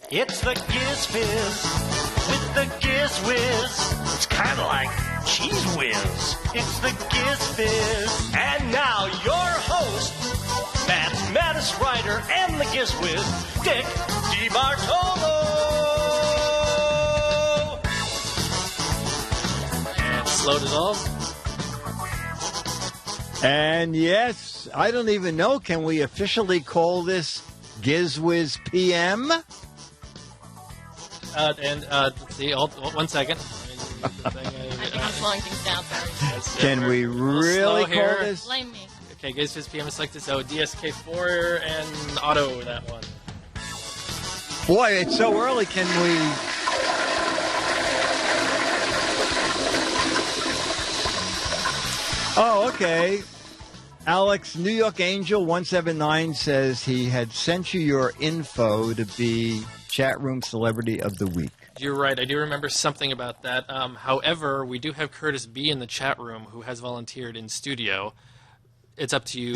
It's the Giz Fiz with the Giz Whiz. It's kind of like Cheese Whiz. It's the Giz Fiz. And now your host, mathematics writer and the Giz Whiz, Dick DeBartolo. And slow dissolve. And yes, I don't even know. Can we officially call this GizWiz PM? Let's see, one second. I think I'm slowing things down, sorry. Can we really call this? Blame me. Okay, GizFiz PM is selected, so DSK4 and auto that one. Boy, it's so early. Can we? Oh, okay. Alex, New York Angel 179 says he had sent you your info to be chat room celebrity of the week. You're right. I do remember something about that. However, we do have Curtis B in the chat room who has volunteered in studio. It's up to you.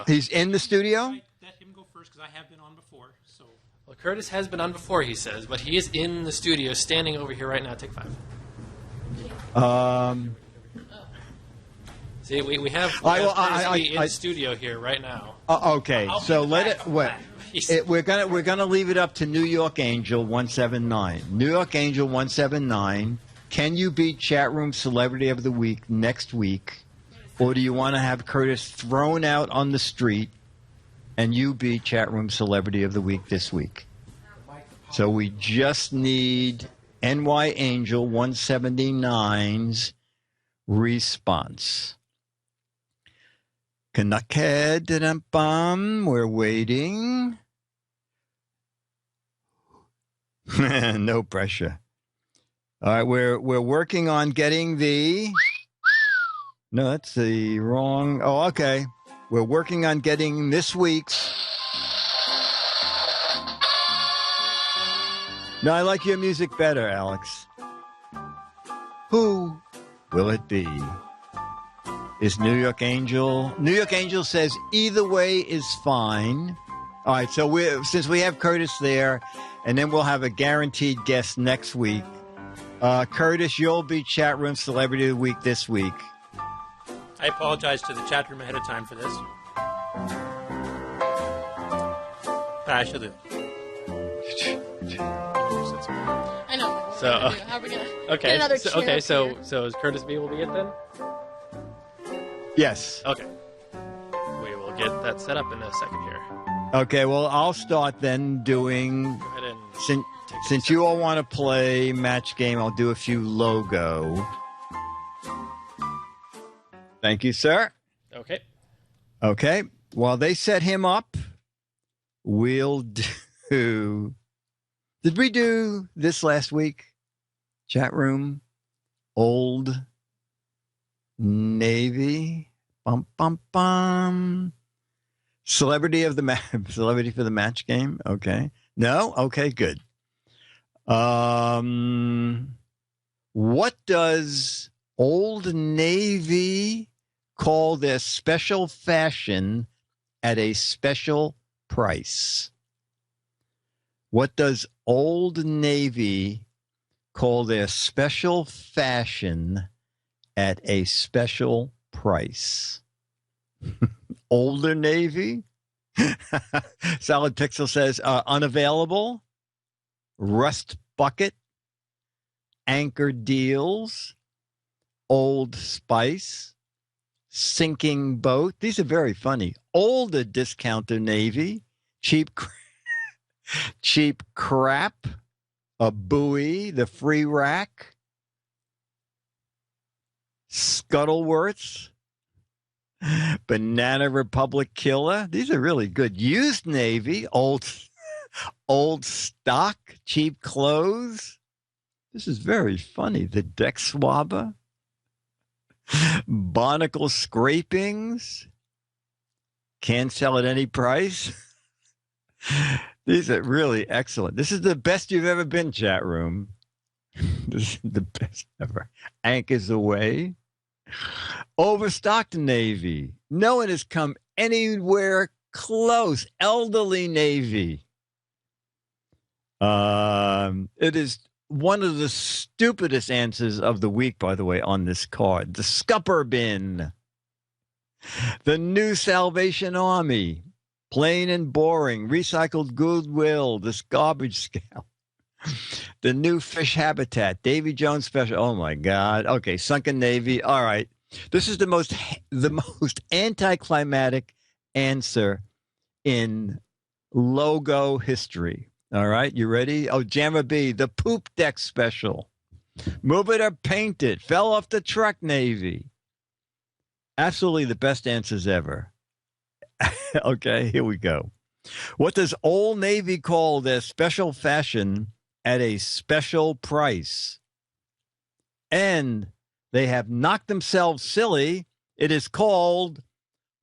He's in the studio? I let him go first because I have been on before. So. Well, Curtis has been on before, he says, but he is in the studio, standing over here right now. Take 5. See, we have Curtis B in the studio here right now. Okay, so let it. Wait. We're gonna leave it up to New York Angel 179. New York Angel 179. Can you be chat room celebrity of the week next week, or do you want to have Curtis thrown out on the street, and you be chat room celebrity of the week this week? So we just need NY Angel 179's response. Kanaked, we're waiting. No pressure. All right, we're working on getting the. No, that's the wrong. Oh, okay. We're working on getting this week's. No, I like your music better, Alex. Who will it be? Is New York Angel? New York Angel says either way is fine. All right, so since we have Curtis there, and then we'll have a guaranteed guest next week. Curtis, you'll be chat room celebrity of the week this week. I apologize to the chat room ahead of time for this. I should have. I know. So, how are we gonna okay, get another chair so Curtis B will be it then? Yes. Okay. We will get that set up in a second here. Okay, well, I'll start then doing. Go ahead and Since you all want to play match game, I'll do a few logo. Thank you, sir. Okay. Okay. While they set him up, we'll do. Did we do this last week? Chat room. Old Navy. Bum, bum, bum. Celebrity for the match game. Okay. No? Okay, good. What does Old Navy call their special fashion at a special price? What does Old Navy call their special fashion at a special price? Older Navy? Solid Pixel says unavailable. Rust Bucket. Anchor Deals. Old Spice. Sinking Boat. These are very funny. Older Discounter Navy. Cheap Crap. A Buoy. The Free Rack. Scuttleworths. Banana Republic Killer. These are really good. Used Navy. Old Stock. Cheap Clothes. This is very funny. The Deck Swabber. Barnacle Scrapings. Can't sell at any price. These are really excellent. This is the best you've ever been, chat room. This is the best ever. Anchors Away. Overstocked Navy. No one has come anywhere close. Elderly Navy. It is one of the stupidest answers of the week, by the way, on this card. The scupper bin. The new Salvation Army. Plain and boring. Recycled goodwill. This garbage scale. The new fish habitat. Davy Jones special. Oh, my God. Okay, Sunken Navy. All right. This is the most anticlimactic answer in logo history. All right, you ready? Oh, Jammer B, the poop deck special. Move it or paint it. Fell off the truck, Navy. Absolutely the best answers ever. Okay, here we go. What does Old Navy call their special fashion at a special price? And they have knocked themselves silly. It is called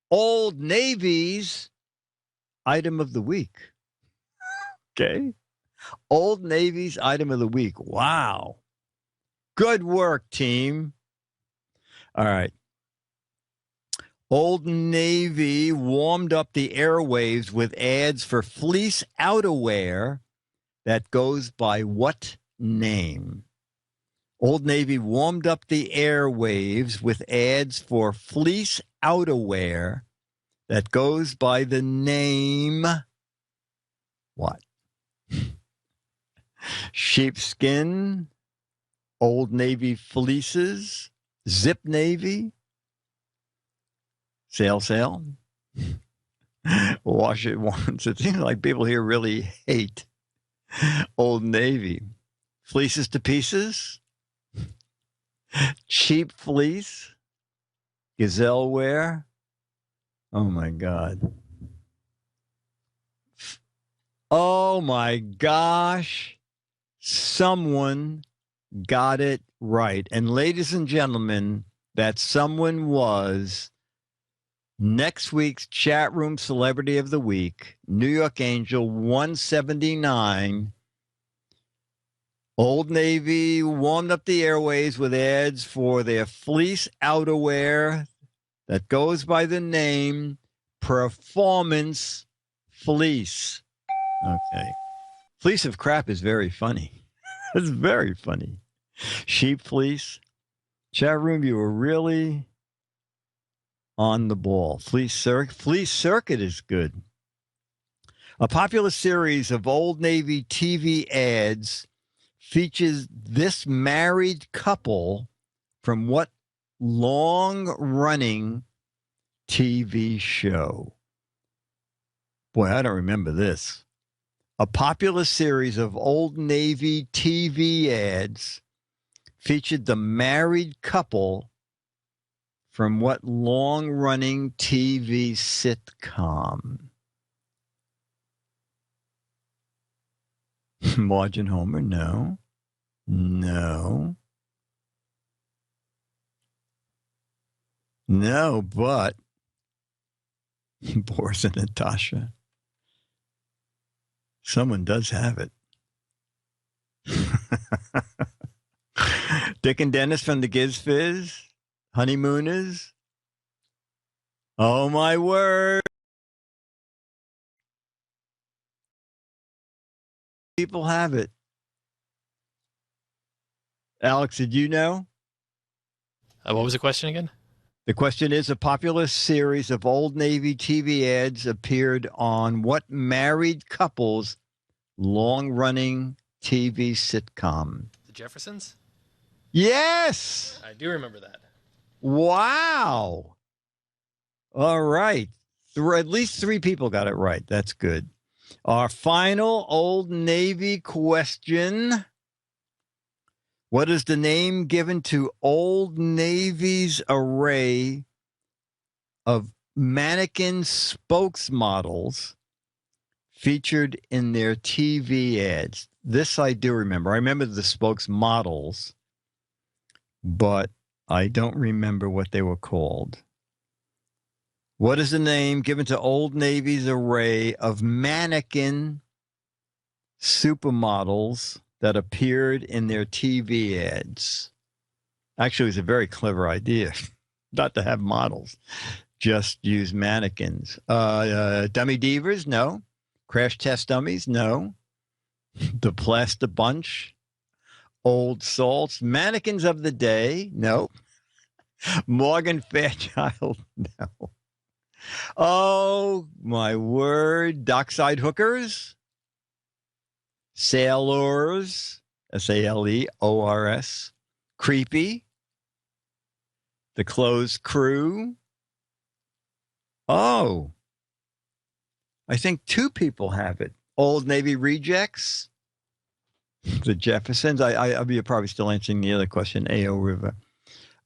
Old Navy's Item of the Week. Okay. Old Navy's Item of the Week. Wow. Good work, team. All right. Old Navy warmed up the airwaves with ads for fleece outerwear that goes by what name? Old Navy warmed up the airwaves with ads for fleece outerwear that goes by the name what? Sheepskin, Old Navy fleeces, Zip Navy, Sail, wash it once. It seems like people here really hate Old Navy. Fleeces to pieces, cheap fleece, gazelle wear. Oh, my God. Oh, my gosh. Someone got it right. And ladies and gentlemen, that someone was next week's chat room celebrity of the week, New York Angel 179. Old Navy warmed up the airways with ads for their fleece outerwear that goes by the name Performance Fleece. Okay. Fleece of crap is very funny. It's very funny. Sheep fleece. Chat room, you were really on the ball. Fleece Circuit is good. A popular series of Old Navy TV ads features this married couple from what long-running TV show? Boy, I don't remember this. A popular series of Old Navy TV ads featured the married couple from what long-running TV sitcom? Marge and Homer? No. No. No, but Boris and Natasha. Someone does have it. Dick and Dennis from the Giz Fiz. Honeymooners. Oh, my word. People have it. Alex, did you know? What was the question again? The question is, a popular series of Old Navy TV ads appeared on what married couple's long-running TV sitcom? The Jeffersons? Yes! I do remember that. Wow. All right. At least 3 people got it right. That's good. Our final Old Navy question. What is the name given to Old Navy's array of mannequin spokesmodels featured in their TV ads? This I do remember. I remember the spokesmodels, but I don't remember what they were called. What is the name given to Old Navy's array of mannequin supermodels that appeared in their TV ads? Actually, it was a very clever idea not to have models, just use mannequins. Dummy Divas? No. Crash Test Dummies? No. The Plaster Bunch, Old Salts, Mannequins of the Day, no. Morgan Fairchild, no. Oh, my word. Dockside Hookers, Sailors, Saleors, Creepy, The Closed Crew. Oh, I think two people have it. Old Navy Rejects, the Jeffersons. I'll be probably still answering the other question, A.O. River.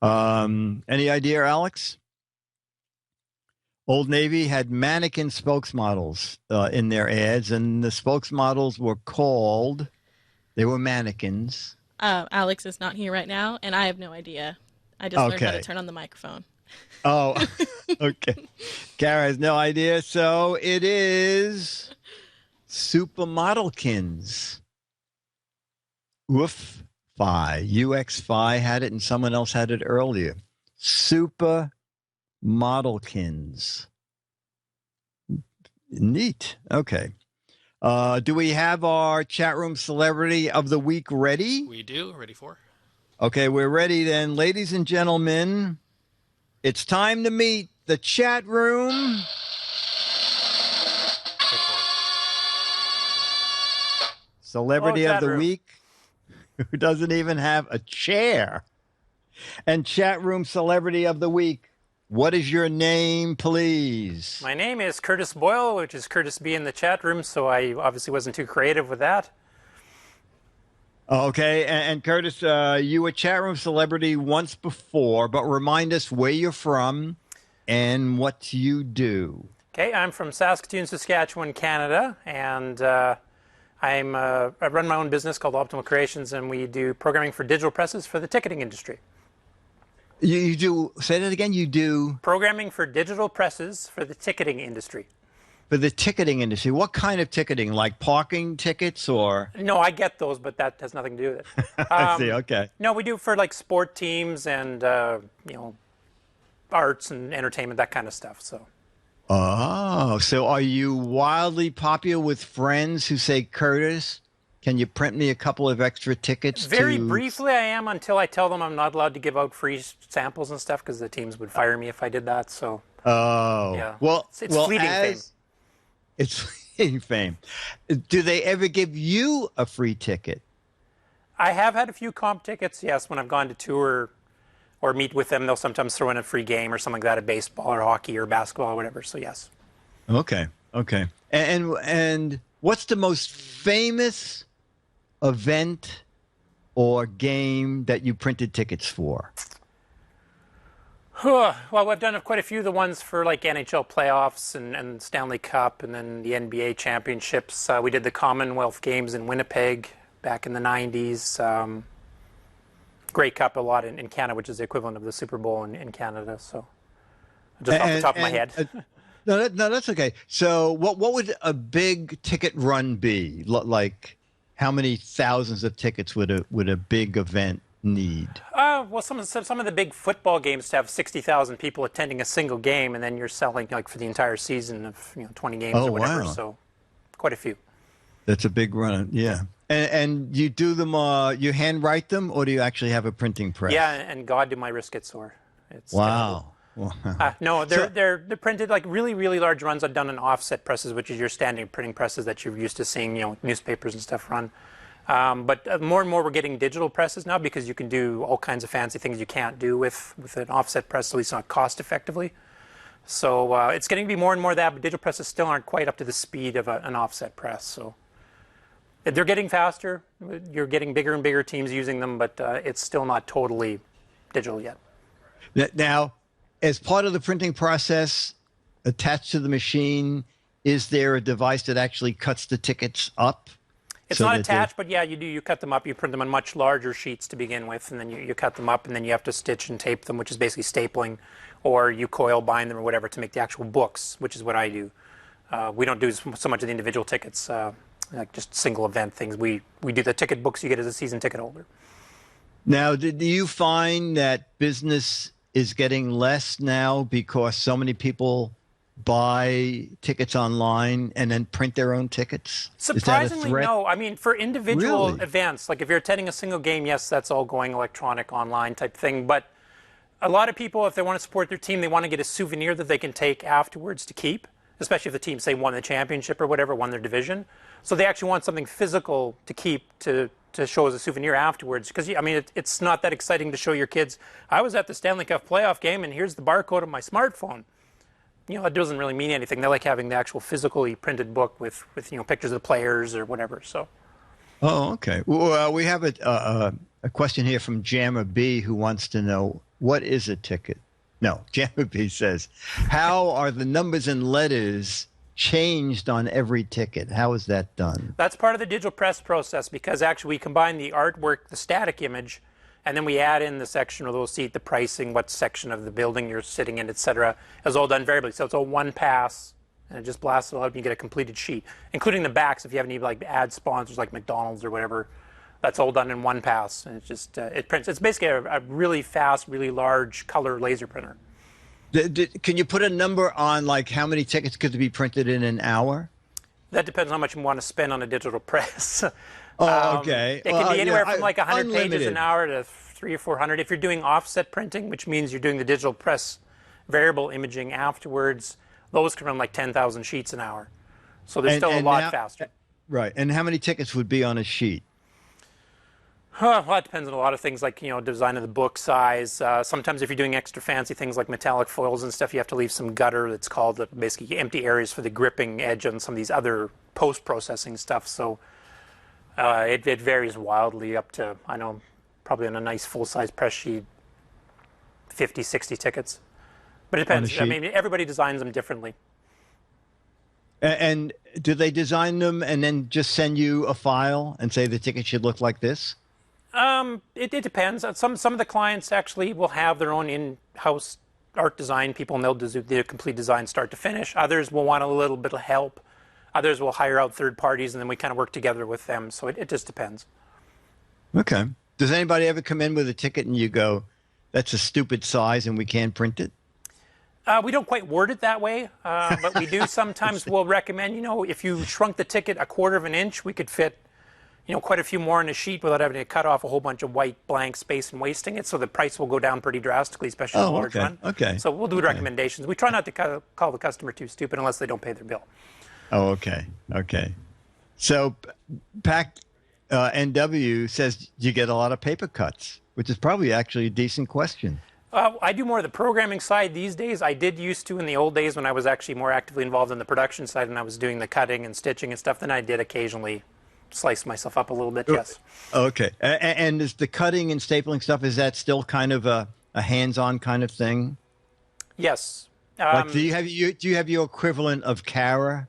Any idea, Alex? Old Navy had mannequin spokesmodels in their ads, and the spokesmodels were called, they were mannequins. Alex is not here right now, and I have no idea. I just learned how to turn on the microphone. Oh, okay. Kara has no idea, so it is Supermodelkins. UXFi. UXFi had it, and someone else had it earlier. Supermodelkins. Neat. Okay. Do we have our chat room celebrity of the week ready? We do. Ready for? Okay, we're ready then. Ladies and gentlemen, it's time to meet the chat room. Celebrity of the week, who doesn't even have a chair. And chat room celebrity of the week, what is your name, please? My name is Curtis Boyle, which is Curtis B in the chat room, so I obviously wasn't too creative with that. Okay, and Curtis, you were chat room celebrity once before, but remind us where you're from and what you do. Okay, I'm from Saskatoon, Saskatchewan, Canada, and I run my own business called Optimal Creations, and we do programming for digital presses for the ticketing industry. You do, say that again, you do? Programming for digital presses for the ticketing industry. For the ticketing industry, what kind of ticketing? Like parking tickets or? No, I get those, but that has nothing to do with it. I see, okay. No, we do for like sport teams and, arts and entertainment, that kind of stuff, so. Oh, so are you wildly popular with friends who say, Curtis, can you print me a couple of extra tickets? Very briefly, I am, until I tell them I'm not allowed to give out free samples and stuff because the teams would fire me if I did that. So. Oh. Yeah. Well, it's fleeting fame. It's fleeting fame. Do they ever give you a free ticket? I have had a few comp tickets, yes. When I've gone to tour or meet with them, they'll sometimes throw in a free game or something like that, a baseball or hockey or basketball or whatever. So yes. Okay. And what's the most famous event or game that you printed tickets for? Well, I've done quite a few of the ones for like NHL playoffs and Stanley Cup and then the NBA championships. We did the Commonwealth Games in Winnipeg back in the 90s. Grey Cup a lot in Canada, which is the equivalent of the Super Bowl in Canada. So just off the top of my head. No, that's okay. So what would a big ticket run be? Like how many thousands of tickets would a big event need? Well, some of the big football games to have 60,000 people attending a single game, and then you're selling like for the entire season of 20 games or whatever. Wow. So quite a few. That's a big run, yeah. And you do them, you handwrite them, or do you actually have a printing press? Yeah, and God, do my wrists get sore. It's wow. No, they're printed like really, really large runs. I've done in offset presses, which is your standing printing presses that you're used to seeing, newspapers and stuff run. But more and more we're getting digital presses now because you can do all kinds of fancy things you can't do with an offset press, at least not cost effectively. So it's getting to be more and more that, but digital presses still aren't quite up to the speed of an offset press. So they're getting faster. You're getting bigger and bigger teams using them, but it's still not totally digital yet. Now, as part of the printing process attached to the machine, is there a device that actually cuts the tickets up? It's not attached, but yeah, you do. You cut them up. You print them on much larger sheets to begin with, and then you cut them up, and then you have to stitch and tape them, which is basically stapling, or you coil bind them or whatever to make the actual books, which is what I do. We don't do so much of the individual tickets, like just single event things. We do the ticket books you get as a season ticket holder. Now, do you find that business is getting less now because so many people buy tickets online and then print their own tickets? Surprisingly, no. I mean, for individual Really? events, like if you're attending a single game, yes, that's all going electronic, online type thing. But a lot of people, if they want to support their team, they want to get a souvenir that they can take afterwards to keep, especially if the team, say, won the championship or whatever, won their division. So they actually want something physical to keep to show as a souvenir afterwards. Because, I mean, it's not that exciting to show your kids, I was at the Stanley Cup playoff game and here's the barcode of my smartphone. You know, it doesn't really mean anything. They like having the actual physically printed book with pictures of the players or whatever. So. Oh, okay. Well, we have a question here from Jammer B who wants to know, what is a ticket? No, Jammer B says, how are the numbers and letters changed on every ticket? How is that done? That's part of the digital press process, because actually we combine the artwork, the static image, and then we add in the section where they'll see the pricing, what section of the building you're sitting in, etc. It's all done variably. So it's all one pass, and it just blasts it all out and you get a completed sheet, including the backs if you have any like ad sponsors like McDonald's or whatever. That's all done in one pass, and it just it prints. It's basically a really fast, really large color laser printer. Can you put a number on like how many tickets could be printed in an hour? That depends on how much you want to spend on a digital press. Oh, okay. It can be anywhere from like 100 pages an hour to 300 or 400. If you're doing offset printing, which means you're doing the digital press variable imaging afterwards, those can run like 10,000 sheets an hour. So they're still a lot faster. Right. And how many tickets would be on a sheet? Well, it depends on a lot of things like, design of the book size. Sometimes if you're doing extra fancy things like metallic foils and stuff, you have to leave some gutter that's called basically empty areas for the gripping edge on some of these other post-processing stuff. So it varies wildly up to, I know, probably on a nice full-size press sheet, 50, 60 tickets. But it depends. I mean, everybody designs them differently. And do they design them and then just send you a file and say the ticket should look like this? It depends. Some of the clients actually will have their own in-house art design people, and they'll do the complete design start to finish. Others will want a little bit of help. Others will hire out third parties, and then we kind of work together with them. So it just depends. Okay. Does anybody ever come in with a ticket and you go, that's a stupid size and we can't print it? We don't quite word it that way, but we do sometimes. We'll recommend, if you shrunk the ticket a quarter of an inch, we could fit quite a few more on a sheet without having to cut off a whole bunch of white blank space and wasting it. So the price will go down pretty drastically, especially in a large run. Okay. So we'll do recommendations. We try not to call the customer too stupid unless they don't pay their bill. Oh, okay. Okay. So Pac NW says you get a lot of paper cuts, which is probably actually a decent question. I do more of the programming side these days. I did used to in the old days when I was actually more actively involved in the production side and I was doing the cutting and stitching and stuff. Then I did occasionally slice myself up a little bit, yes. Okay. And is the cutting and stapling stuff, is that still kind of a hands-on kind of thing? Yes. Like, do you have your equivalent of Kara?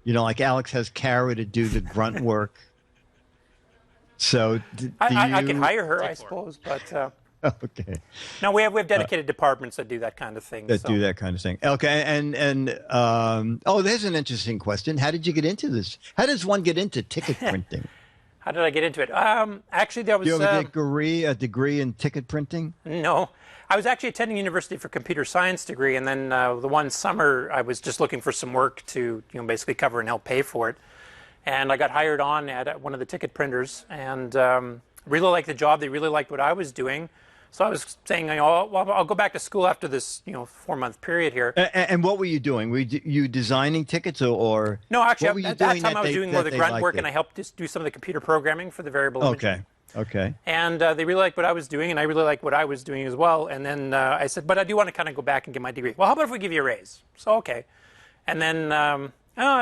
Like Alex has Kara to do the grunt work. So I can hire her, I suppose, but... Okay. No, we have dedicated departments that do that kind of thing. Do that kind of thing. Okay, and there's an interesting question. How did you get into this? How does one get into ticket printing? How did I get into it? Actually, there was. Do you have a degree in ticket printing? No, I was actually attending university for computer science degree, and then the one summer I was just looking for some work to basically cover and help pay for it, and I got hired on at one of the ticket printers, and really liked the job. They really liked what I was doing. So I was saying, I'll go back to school after this, 4-month period here. And what were you doing? Were you designing tickets or? No, actually, at that time I was doing more of the grunt work, and I helped just do some of the computer programming for the variable imaging. Okay. And they really liked what I was doing, and I really liked what I was doing as well. And then I said, but I do want to kind of go back and get my degree. Well, how about if we give you a raise? So, okay. And then,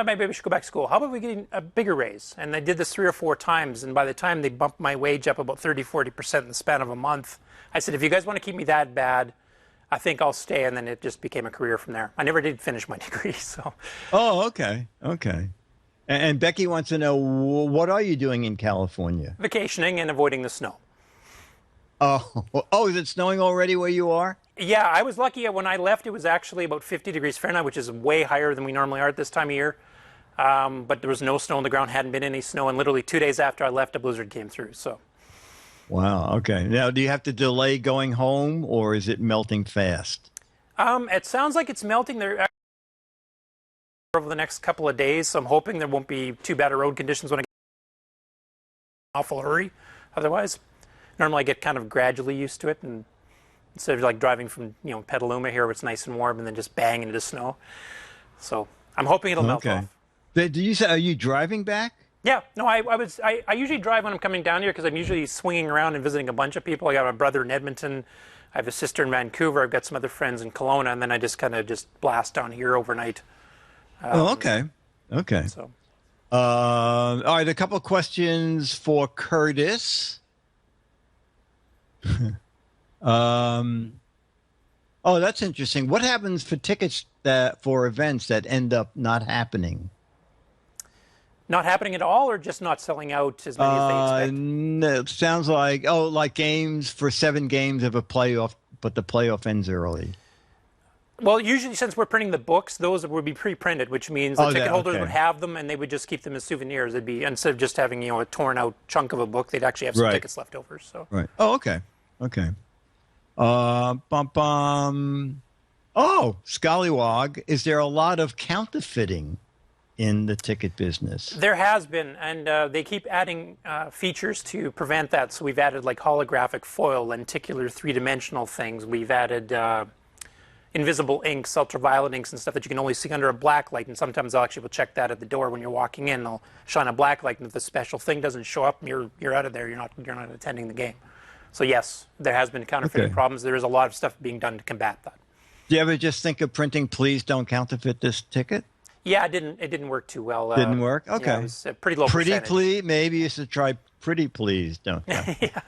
maybe we should go back to school. How about we get a bigger raise? And they did this 3 or 4 times, and by the time they bumped my wage up about 30-40% in the span of a month, I said, if you guys want to keep me that bad, I think I'll stay. And then it just became a career from there. I never did finish my degree, so. Oh, okay. And Becky wants to know, what are you doing in California? Vacationing and avoiding the snow. Oh, is it snowing already where you are? Yeah, I was lucky. When I left, it was actually about 50 degrees Fahrenheit, which is way higher than we normally are at this time of year. But there was no snow on the ground, hadn't been any snow, and literally 2 days after I left, a blizzard came through. So. Wow. Okay. Now, do you have to delay going home, or is it melting fast? It sounds like it's melting. There over the next couple of days, so I'm hoping there won't be too bad of road conditions when I get in an awful hurry. Otherwise, normally I get kind of gradually used to it, and instead of like driving from Petaluma here where it's nice and warm and then just bang into the snow. So I'm hoping it'll melt off. Did you say, are you driving back? Yeah, no, I usually drive when I'm coming down here because I'm usually swinging around and visiting a bunch of people. I got my brother in Edmonton, I have a sister in Vancouver, I've got some other friends in Kelowna, and then I just kind of blast down here overnight. Okay. So, all right, a couple of questions for Curtis. Oh, that's interesting. What happens for tickets for events that end up not happening? Not happening at all, or just not selling out as many as they expect? No, it sounds like like games for 7 games of a playoff, but the playoff ends early. Well, usually since we're printing the books, those would be pre-printed, which means the ticket holders would have them and they would just keep them as souvenirs. It'd be, instead of just having a torn out chunk of a book, they'd actually have some tickets left over. So right. Oh, okay. Oh, Scallywog, is there a lot of counterfeiting in the ticket business? There has been, and they keep adding features to prevent that. So we've added like holographic foil, lenticular 3-dimensional things. We've added invisible inks, ultraviolet inks and stuff that you can only see under a black light, and sometimes they'll actually check that at the door when you're walking in. They'll shine a black light, and if the special thing doesn't show up, you're out of there. You're not attending the game. So yes, there has been counterfeiting problems. There is a lot of stuff being done to combat that. Do you ever just think of printing, please don't counterfeit this ticket? Yeah, it didn't work too well. Didn't work? Okay. Yeah, it was a pretty low percentage. Please, maybe you should try pretty please don't. Yeah.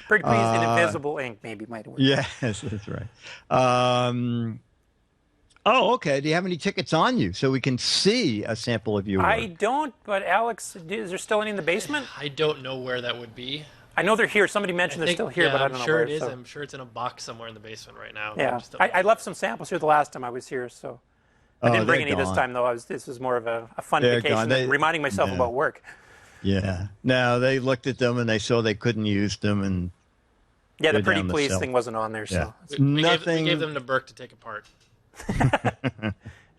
Pretty please in invisible ink maybe might work. Yes, that's right. Okay. Do you have any tickets on you so we can see a sample of your work? I don't, but Alex, is there still any in the basement? I don't know where that would be. I know they're here. Somebody mentioned they're still here, but I don't know where. I'm sure it is. I'm sure it's in a box somewhere in the basement right now. Yeah. I left some samples here the last time I was here, so I didn't bring any this time, though. This was more of a fun vacation, reminding myself about work. Yeah. No, they looked at them and they saw they couldn't use them, and yeah, the pretty please thing wasn't on there. So we gave them to Burke to take apart.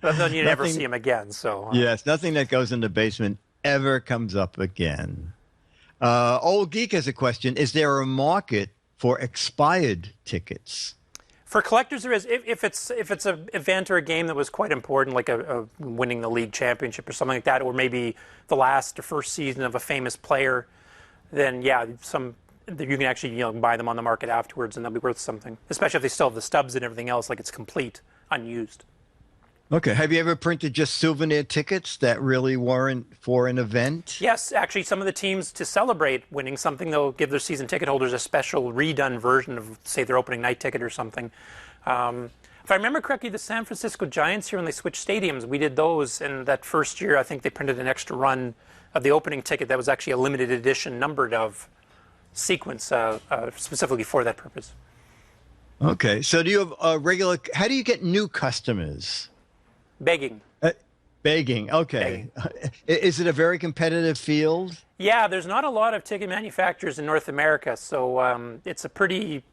But then you never see him again. So yes, nothing that goes in the basement ever comes up again. Old Geek has a question: is there a market for expired tickets? For collectors, there is. If it's an event or a game that was quite important, like a winning the league championship or something like that, or maybe the last or first season of a famous player, then yeah, you can actually buy them on the market afterwards, and they'll be worth something. Especially if they still have the stubs and everything else, like it's complete, unused. Okay. Have you ever printed just souvenir tickets that really weren't for an event? Yes, actually, some of the teams, to celebrate winning something, they'll give their season ticket holders a special redone version of, say, their opening night ticket or something. If I remember correctly, the San Francisco Giants here, when they switched stadiums, we did those. And that first year, I think they printed an extra run of the opening ticket that was actually a limited edition numbered of sequence specifically for that purpose. Okay. So do you have a regular, how do you get new customers? Begging. Begging. Okay. Begging. Is it a very competitive field? Yeah, there's not a lot of ticket manufacturers in North America, so it's a pretty,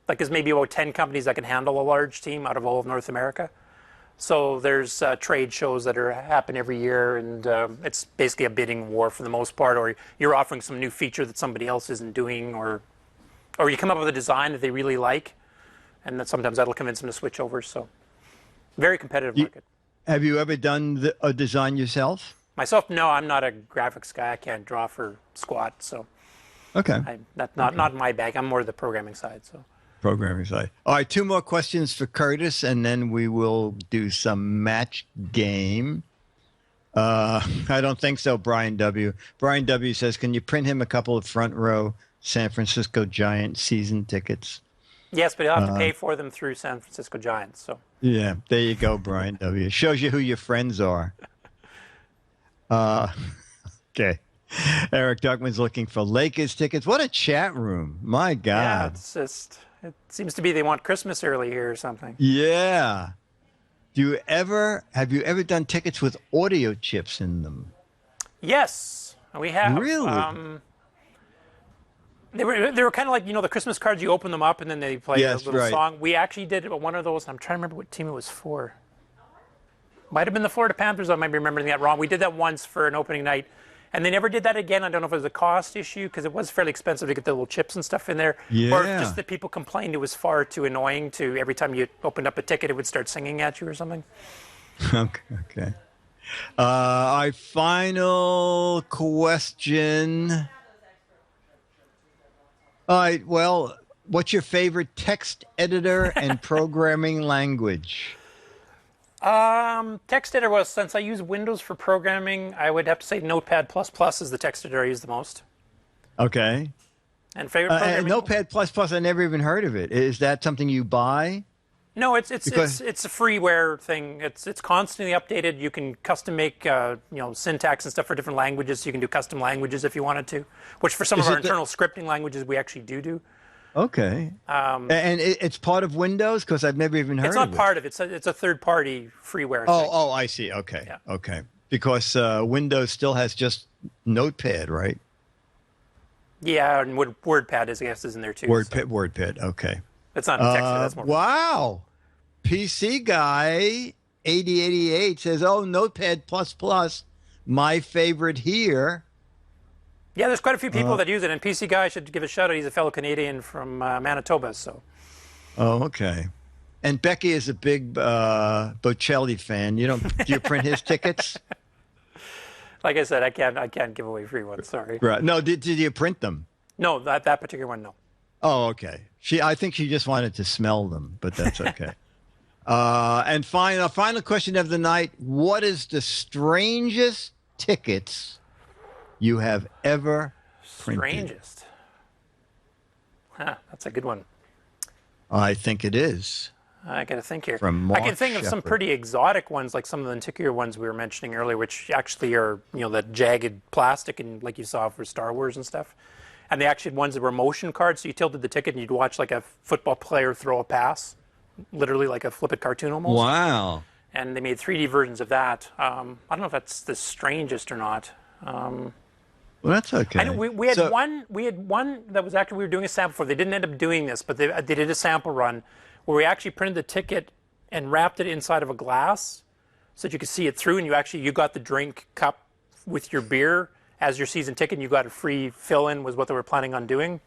there's maybe about 10 companies that can handle a large team out of all of North America. So there's trade shows that happen every year, and it's basically a bidding war for the most part, or you're offering some new feature that somebody else isn't doing, or you come up with a design that they really like, and then sometimes that'll convince them to switch over. So very competitive market. Have you ever done a design yourself? Myself, no. I'm not a graphics guy. I can't draw for squat. So, okay, not my bag. I'm more the programming side. So, programming side. All right, 2 more questions for Curtis, and then we will do some match game. I don't think so, Brian W. Brian W. says, can you print him a couple of front row San Francisco Giants season tickets? Yes, but he'll have to pay for them through San Francisco Giants. So. Yeah, there you go, Brian W. Shows you who your friends are. Okay. Eric Duckman's looking for Lakers tickets. What a chat room. My God. Yeah, it seems to be they want Christmas early here or something. Yeah. Have you ever done tickets with audio chips in them? Yes, we have. Really? They were kind of like, the Christmas cards, you open them up and then they play a little song. We actually did one of those. I'm trying to remember what team it was for. Might have been the Florida Panthers. I might be remembering that wrong. We did that once for an opening night, and they never did that again. I don't know if it was a cost issue because it was fairly expensive to get the little chips and stuff in there, or if just that people complained it was far too annoying to every time you opened up a ticket, it would start singing at you or something. Okay. Our final question. All right. Well, what's your favorite text editor and programming language? Text editor was, since I use Windows for programming, I would have to say Notepad++ is the text editor I use the most. Okay. And favorite programming? Notepad++, I never even heard of it. Is that something you buy? No, it's a freeware thing. It's constantly updated. You can custom make syntax and stuff for different languages. So you can do custom languages if you wanted to, which for some of our internal scripting languages we actually do. Okay. And it's part of Windows? Because I've never even heard of it. It's not part of it. It's a third-party freeware thing. Oh, I see. Okay. Yeah. Okay. Because Windows still has just Notepad, right? Yeah, and WordPad, I guess, is in there too. WordPad. Okay. That's not text. That's more. Wow. PC Guy 8088 says, Notepad++, my favorite here. Yeah, there's quite a few people that use it, and PC Guy should give a shout out. He's a fellow Canadian from Manitoba, so. Oh, okay. And Becky is a big Bocelli fan. Do you print his tickets? Like I said, I can't give away free ones. Sorry. Right. No, did you print them? No, that particular one, no. Oh, okay. I think she just wanted to smell them, but that's okay. And final question of the night: what is the strangest tickets you have ever printed? Strangest? That's a good one. I think it is. I got to think here. From Mark I can think of some pretty exotic ones, like some of the antiquated ones we were mentioning earlier, which actually are, the jagged plastic and like you saw for Star Wars and stuff. And they actually had ones that were motion cards, so you tilted the ticket and you'd watch like a football player throw a pass, literally like a flip-it cartoon almost. Wow. And they made 3D versions of that. I don't know if that's the strangest or not. Well, that's okay. I know we had one that was actually we were doing a sample for. They didn't end up doing this, but they did a sample run where we actually printed the ticket and wrapped it inside of a glass so that you could see it through, and you got the drink cup with your beer as your season ticket, and you got a free fill-in was what they were planning on doing,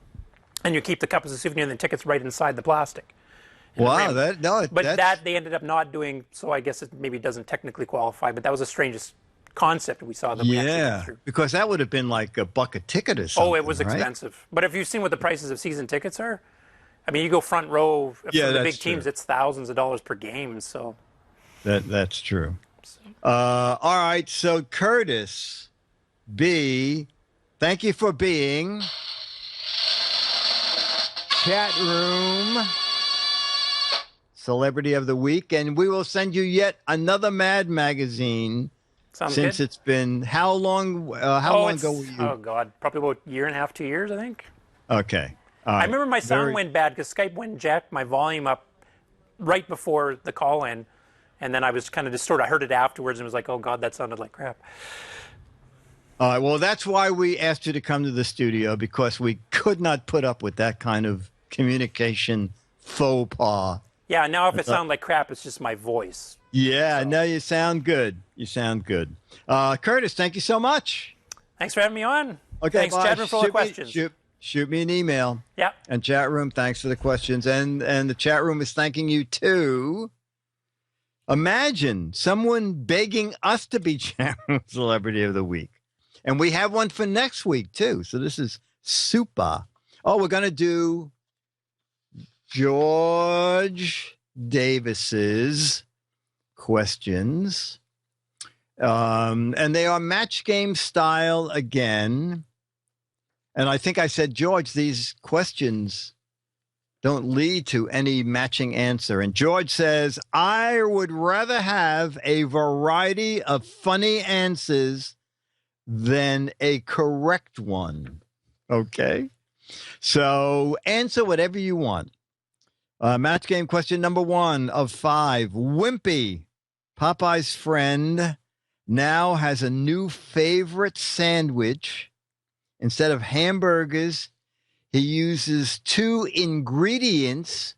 and you keep the cup as a souvenir, and the ticket's right inside the plastic. Wow, that they ended up not doing, so I guess it maybe doesn't technically qualify, but that was the strangest concept we saw that we actually went through. Because that would have been like $1 a ticket or something. Oh, it was expensive. But if you've seen what the prices of season tickets are, I mean, you go front row for the big teams, it's thousands of dollars per game. So that's true. All right, so Curtis B, thank you for being chat room celebrity of the week, and we will send you yet another Mad magazine. Sounds since good. It's been how long ago were you? Oh God, probably about a year and a half, 2 years, I think. Okay. I remember my sound went bad because Skype went and jacked my volume up right before the call in, and then I was kind of distorted. I heard it afterwards and was like, oh God, that sounded like crap. All right, well, that's why we asked you to come to the studio, because we could not put up with that kind of communication faux pas. Yeah, now if it sounds like crap, it's just my voice. Yeah, no, you sound good. You sound good. Curtis, thank you so much. Thanks for having me on. Okay, thanks, chat room, full of questions. Shoot me an email. Yeah. And chat room, thanks for the questions. And the chat room is thanking you too. Imagine someone begging us to be chat room celebrity of the week. And we have one for next week too. So this is super. Oh, we're going to do George Davis's questions. And they are match game style again. And I think I said, George, these questions don't lead to any matching answer. And George says, I would rather have a variety of funny answers than a correct one. Okay? So answer whatever you want. Match game question number 1 of 5. Wimpy, Popeye's friend, now has a new favorite sandwich. Instead of hamburgers, he uses 2 ingredients.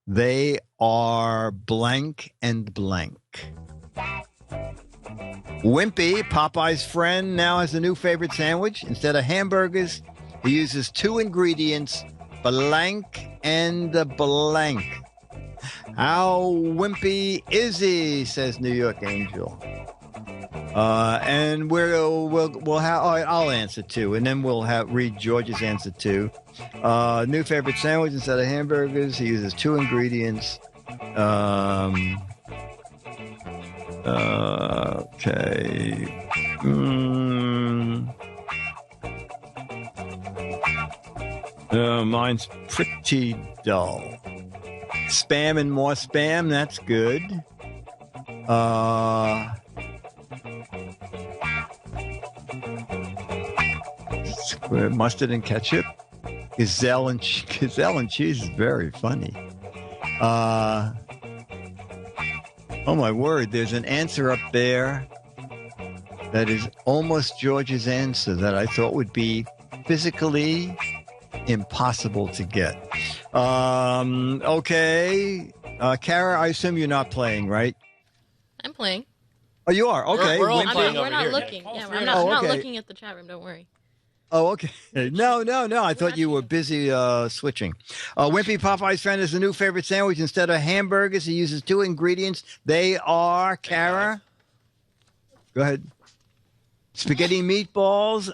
They are blank and blank. Wimpy, Popeye's friend, now has a new favorite sandwich. Instead of hamburgers, he uses 2 ingredients, blank and blank. How wimpy is he? Says New York Angel. And we'll have. I'll answer too, and then we'll read George's answer too. New favorite sandwich instead of hamburgers, he uses 2 ingredients. Okay. Mine's pretty dull. Spam and more spam, that's good. Mustard and ketchup. Gazelle and cheese is very funny. Oh my word, there's an answer up there that is almost George's answer that I thought would be physically impossible to get. Okay. Kara, I assume you're not playing, right? I'm playing. Oh, you are? Okay. We're all playing we're over not here. looking. Yeah. Yeah, I'm not looking at the chat room, don't worry. Oh, okay. No. I thought you were busy switching. Wimpy Popeye's friend is a new favorite sandwich. Instead of hamburgers, he uses 2 ingredients. They are, Kara? Go ahead. Spaghetti meatballs.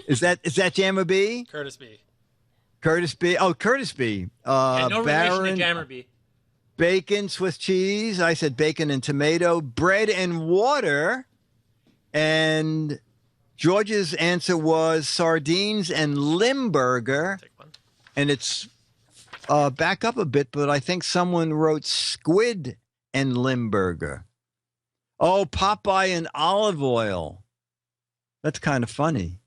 Is that Jammer B? Curtis B. Curtis B. Oh, Curtis B. No relation to Jammer B. Bacon, Swiss cheese. I said bacon and tomato. Bread and water. And George's answer was sardines and Limburger. Take one. And it's back up a bit, but I think someone wrote squid and Limburger. Oh, Popeye and olive oil. That's kind of funny.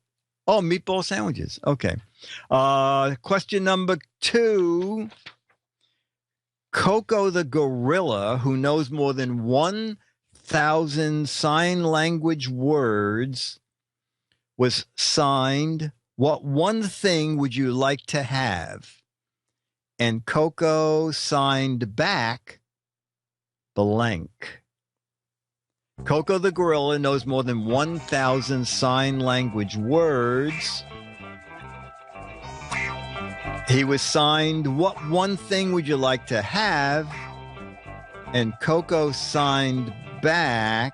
Oh, meatball sandwiches. Okay. Question number 2. Coco the gorilla, who knows more than 1,000 sign language words, was signed, what one thing would you like to have? And Coco signed back, blank. Coco the gorilla knows more than 1,000 sign language words. He was signed, what one thing would you like to have? And Coco signed back,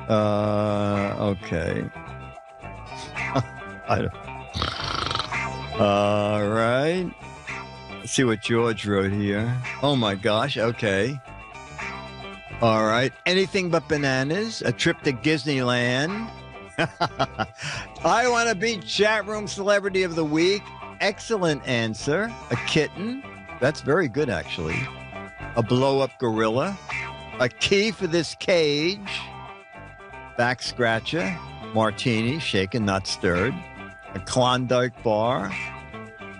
okay. All right. Let's see what George wrote here. Oh my gosh, okay. All right. Anything but bananas. A trip to Disneyland. I want to be chat room celebrity of the week. Excellent answer. A kitten. That's very good, actually. A blow-up gorilla. A key for this cage. Back scratcher. Martini, shaken, not stirred. A Klondike bar.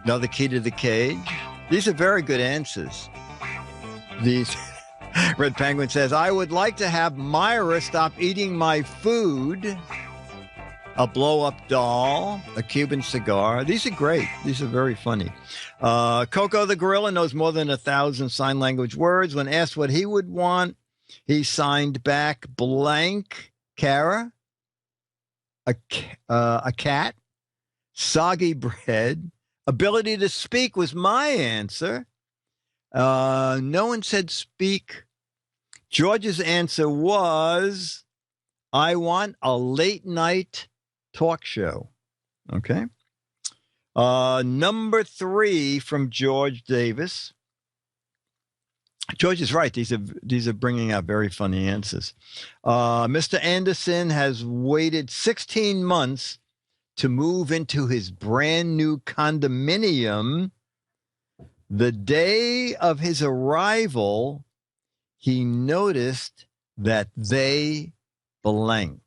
Another key to the cage. These are very good answers. These... Red Penguin says, I would like to have Myra stop eating my food. A blow-up doll. A Cuban cigar. These are great. These are very funny. Coco the gorilla knows more than 1,000 sign language words. When asked what he would want, he signed back blank. Kara? A cat. Soggy bread. Ability to speak was my answer. No one said speak. George's answer was, I want a late night talk show. Okay. Number 3 from George Davis. George is right. These are bringing out very funny answers. Mr. Anderson has waited 16 months to move into his brand new condominium. The day of his arrival, he noticed that they blank.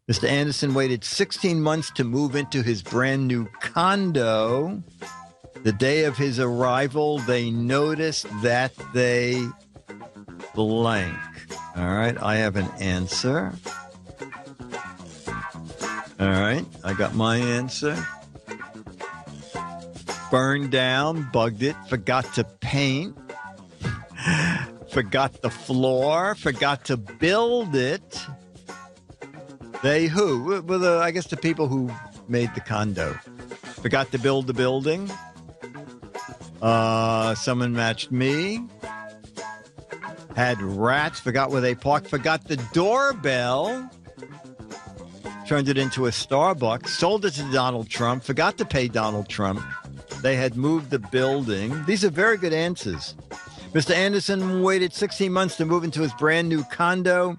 Mr. Anderson waited 16 months to move into his brand new condo. The day of his arrival, they noticed that they blank. All right, I have an answer. All right, I got my answer. Burned down, bugged it, forgot to paint. forgot the floor, forgot to build it. They who? Well, I guess the people who made the condo. Forgot to build the building. Someone matched me. Had rats, forgot where they parked, forgot the doorbell. Turned it into a Starbucks, sold it to Donald Trump, forgot to pay Donald Trump. They had moved the building. These are very good answers. Mr. Anderson waited 16 months to move into his brand new condo.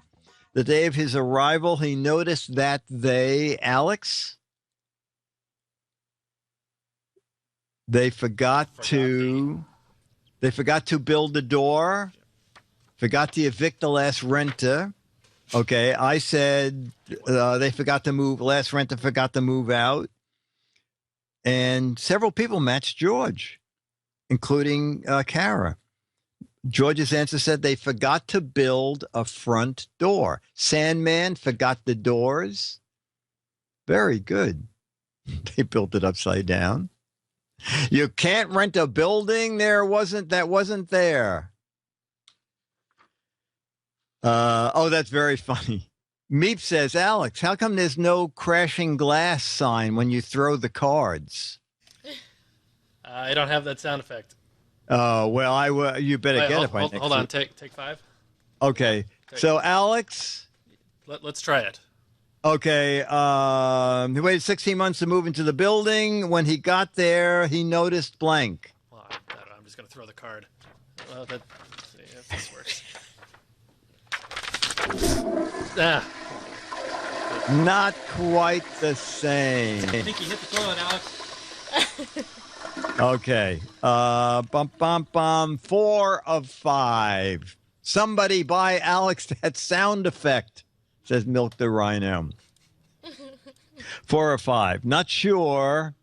The day of his arrival, he noticed that Alex, they forgot to build the door, forgot to evict the last renter. Okay, I said they forgot to move, last renter forgot to move out. And several people matched George, including Kara. George's answer said they forgot to build a front door. Sandman forgot the doors. Very good. They built it upside down. You can't rent a building that wasn't there. That's very funny. Meep says, Alex, how come there's no crashing glass sign when you throw the cards? I don't have that sound effect. Oh, well, you better get it by next week. Hold on, take 5. Okay, so Alex. Let's try it. Okay, he waited 16 months to move into the building. When he got there, he noticed blank. Well, I don't know, I'm just going to throw the card. Well, let's see if this works. Not quite the same. I think you hit the toilet, Alex. Okay. 4 of 5. Somebody buy Alex that sound effect, says Milk the Rhino. 4 of 5. Not sure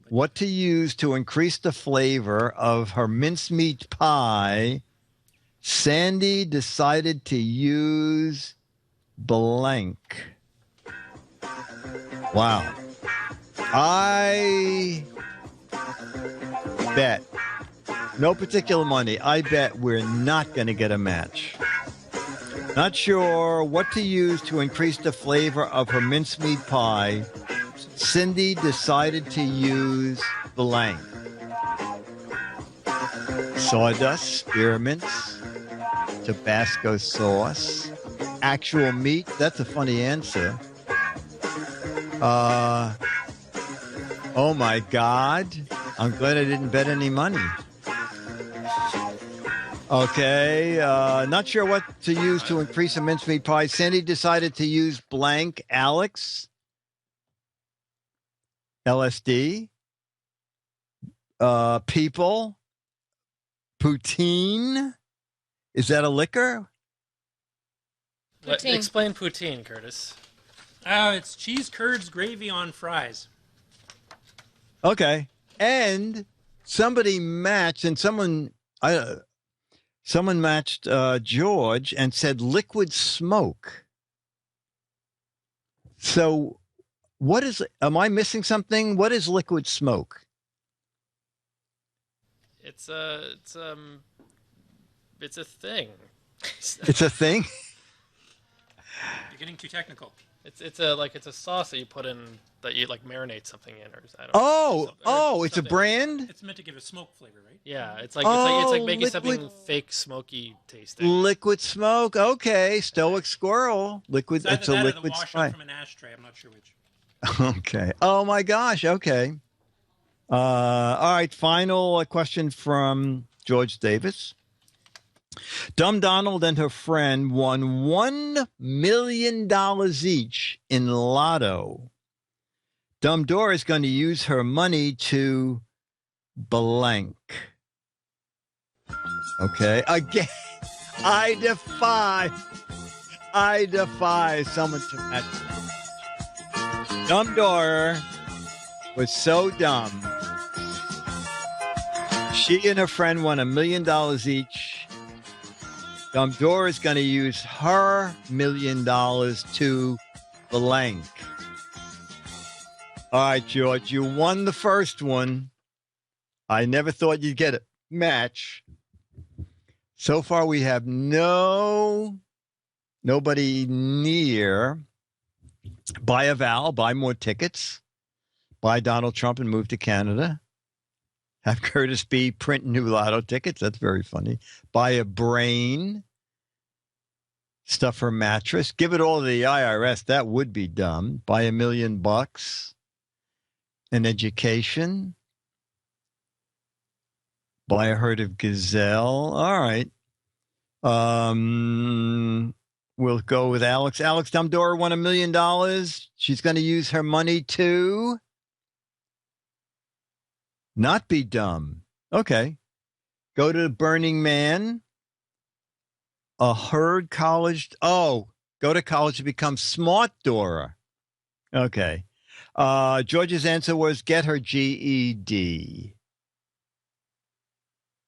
what to use to increase the flavor of her mincemeat pie. Sandy decided to use blank. Wow. I bet, no particular money, I bet we're not going to get a match. Not sure what to use to increase the flavor of her mincemeat pie. Cindy decided to use blank. Sawdust, spearmints, Tabasco sauce, actual meat. That's a funny answer. Oh my God. I'm glad I didn't bet any money. Okay. Not sure what to use to increase a mincemeat pie. Sandy decided to use blank. Alex. LSD. People. Poutine. Is that a liquor? Poutine. Explain poutine, Curtis. It's cheese curds, gravy on fries. Okay. And somebody matched, and someone matched George and said liquid smoke. So am I missing something? What is liquid smoke? It's a thing. It's a thing? You're getting too technical. It's a sauce that you put in, that you like marinate something in, or I don't know. It's a brand? It's meant to give a smoke flavor, right? Yeah, it's like making something fake smoky tasting. Liquid smoke. Okay, Stoic Squirrel. Liquid. It's a liquid the wash spray. from an ashtray. I'm not sure which. Okay. Oh my gosh. Okay. All right. Final question from George Davis. Dumb Donald and her friend won $1 million each in lotto. Dumb Dora is going to use her money to blank. Okay. Again, I defy someone to match. Dumb Dora was so dumb. She and her friend won $1 million each. Dumb Dora is going to use her $1 million to blank. All right, George, you won the first one. I never thought you'd get a match. So far, we have nobody near. Buy a Val, buy more tickets, buy Donald Trump and move to Canada. Have Curtis B print new lotto tickets. That's very funny. Buy a brain. Stuff her mattress. Give it all to the IRS. That would be dumb. Buy $1 million. An education. Buy a herd of gazelle. All right. We'll go with Alex. Alex Dumdor won $1 million. She's going to use her money to not be dumb. Okay. Go to Burning Man. A herd college. Oh, go to college to become smart, Dora. Okay. George's answer was get her GED.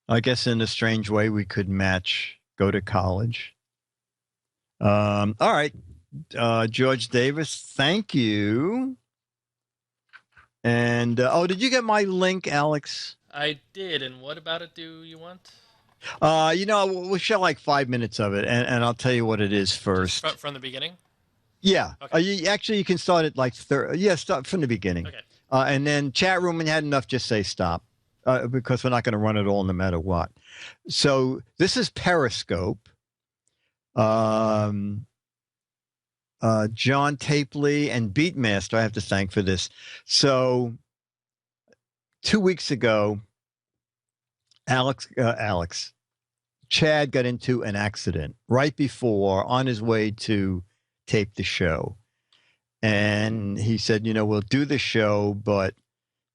I guess in a strange way we could match go to college. All right. George Davis, thank you. And, did you get my link, Alex? I did. And what about it do you want? We'll show like 5 minutes of it, and I'll tell you what it is first. From the beginning? Yeah. Okay. You can start at like start from the beginning. Okay. And then chat room, when you had enough, just say stop, because we're not going to run it all no matter what. So this is Periscope. John Tapley and Beatmaster, I have to thank for this. So 2 weeks ago, Chad got into an accident right before on his way to tape the show. And he said, we'll do the show, but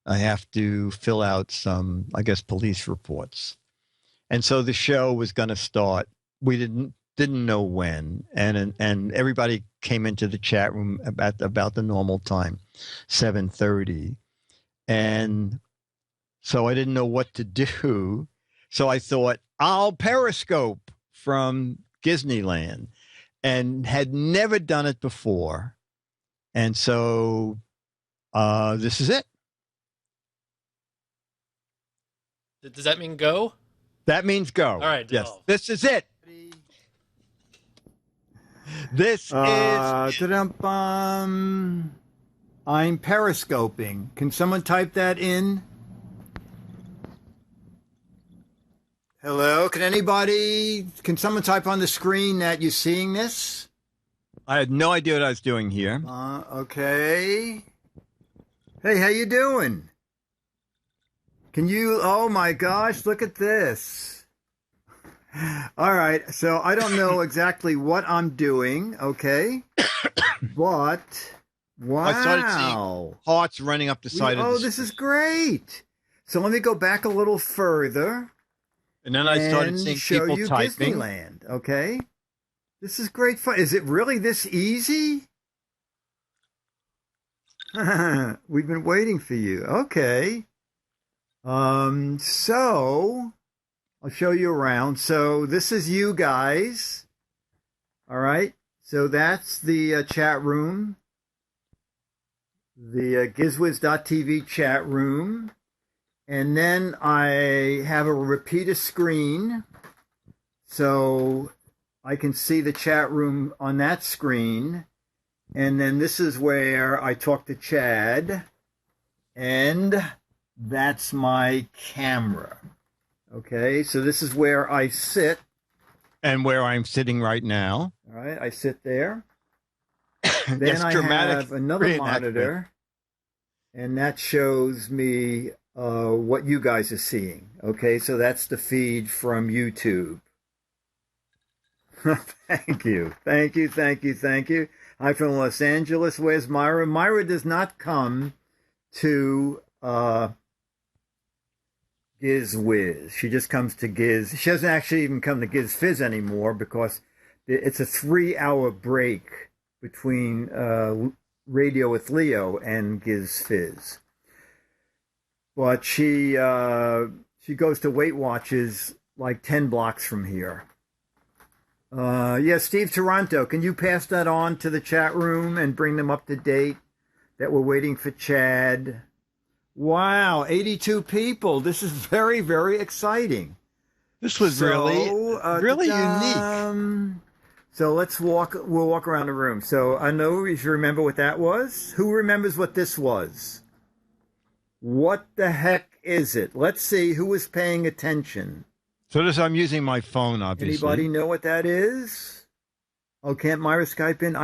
I have to fill out some, I guess, police reports. And so the show was going to start. We didn't know when. And everybody came into the chat room about the normal time, 7:30. And so I didn't know what to do. So I thought, I'll Periscope from Disneyland, and had never done it before. And so this is it. Does that mean go? That means go. All right. Yes. This is it. This is. I'm Periscoping. Can someone type that in? Hello, can someone type on the screen that you're seeing this? I had no idea what I was doing here. Okay. Hey, how you doing? Oh my gosh, look at this. All right, so I don't know exactly what I'm doing, okay? But, wow. I started seeing hearts running up the side of the screen. This is great. So let me go back a little further. And then I started seeing people typing. Disneyland, okay? This is great fun. Is it really this easy? We've been waiting for you. Okay. So I'll show you around. So this is you guys. All right. So that's the chat room. The GizWiz.tv chat room. And then I have a repeater screen, so I can see the chat room on that screen. And then this is where I talk to Chad, and that's my camera. Okay, so this is where I sit. And where I'm sitting right now. All right, I sit there. Then yes, I have another monitor, and that shows me what you guys are seeing. Okay, so that's the feed from YouTube. Thank you. Hi from Los Angeles. Where's Myra? Myra does not come to GizWiz. She just comes to Giz. She doesn't actually even come to Giz Fiz anymore because it's a 3-hour break between Radio with Leo and Giz Fiz. But she goes to Weight Watchers like 10 blocks from here. Steve Toronto, can you pass that on to the chat room and bring them up to date that we're waiting for Chad? Wow, 82 people. This is very, very exciting. This was really unique. So we'll walk around the room. So I know if you remember what that was. Who remembers what this was? What the heck is it? Let's see who was paying attention. So I'm using my phone, obviously. Anybody know what that is? Oh, can't Myra Skype in?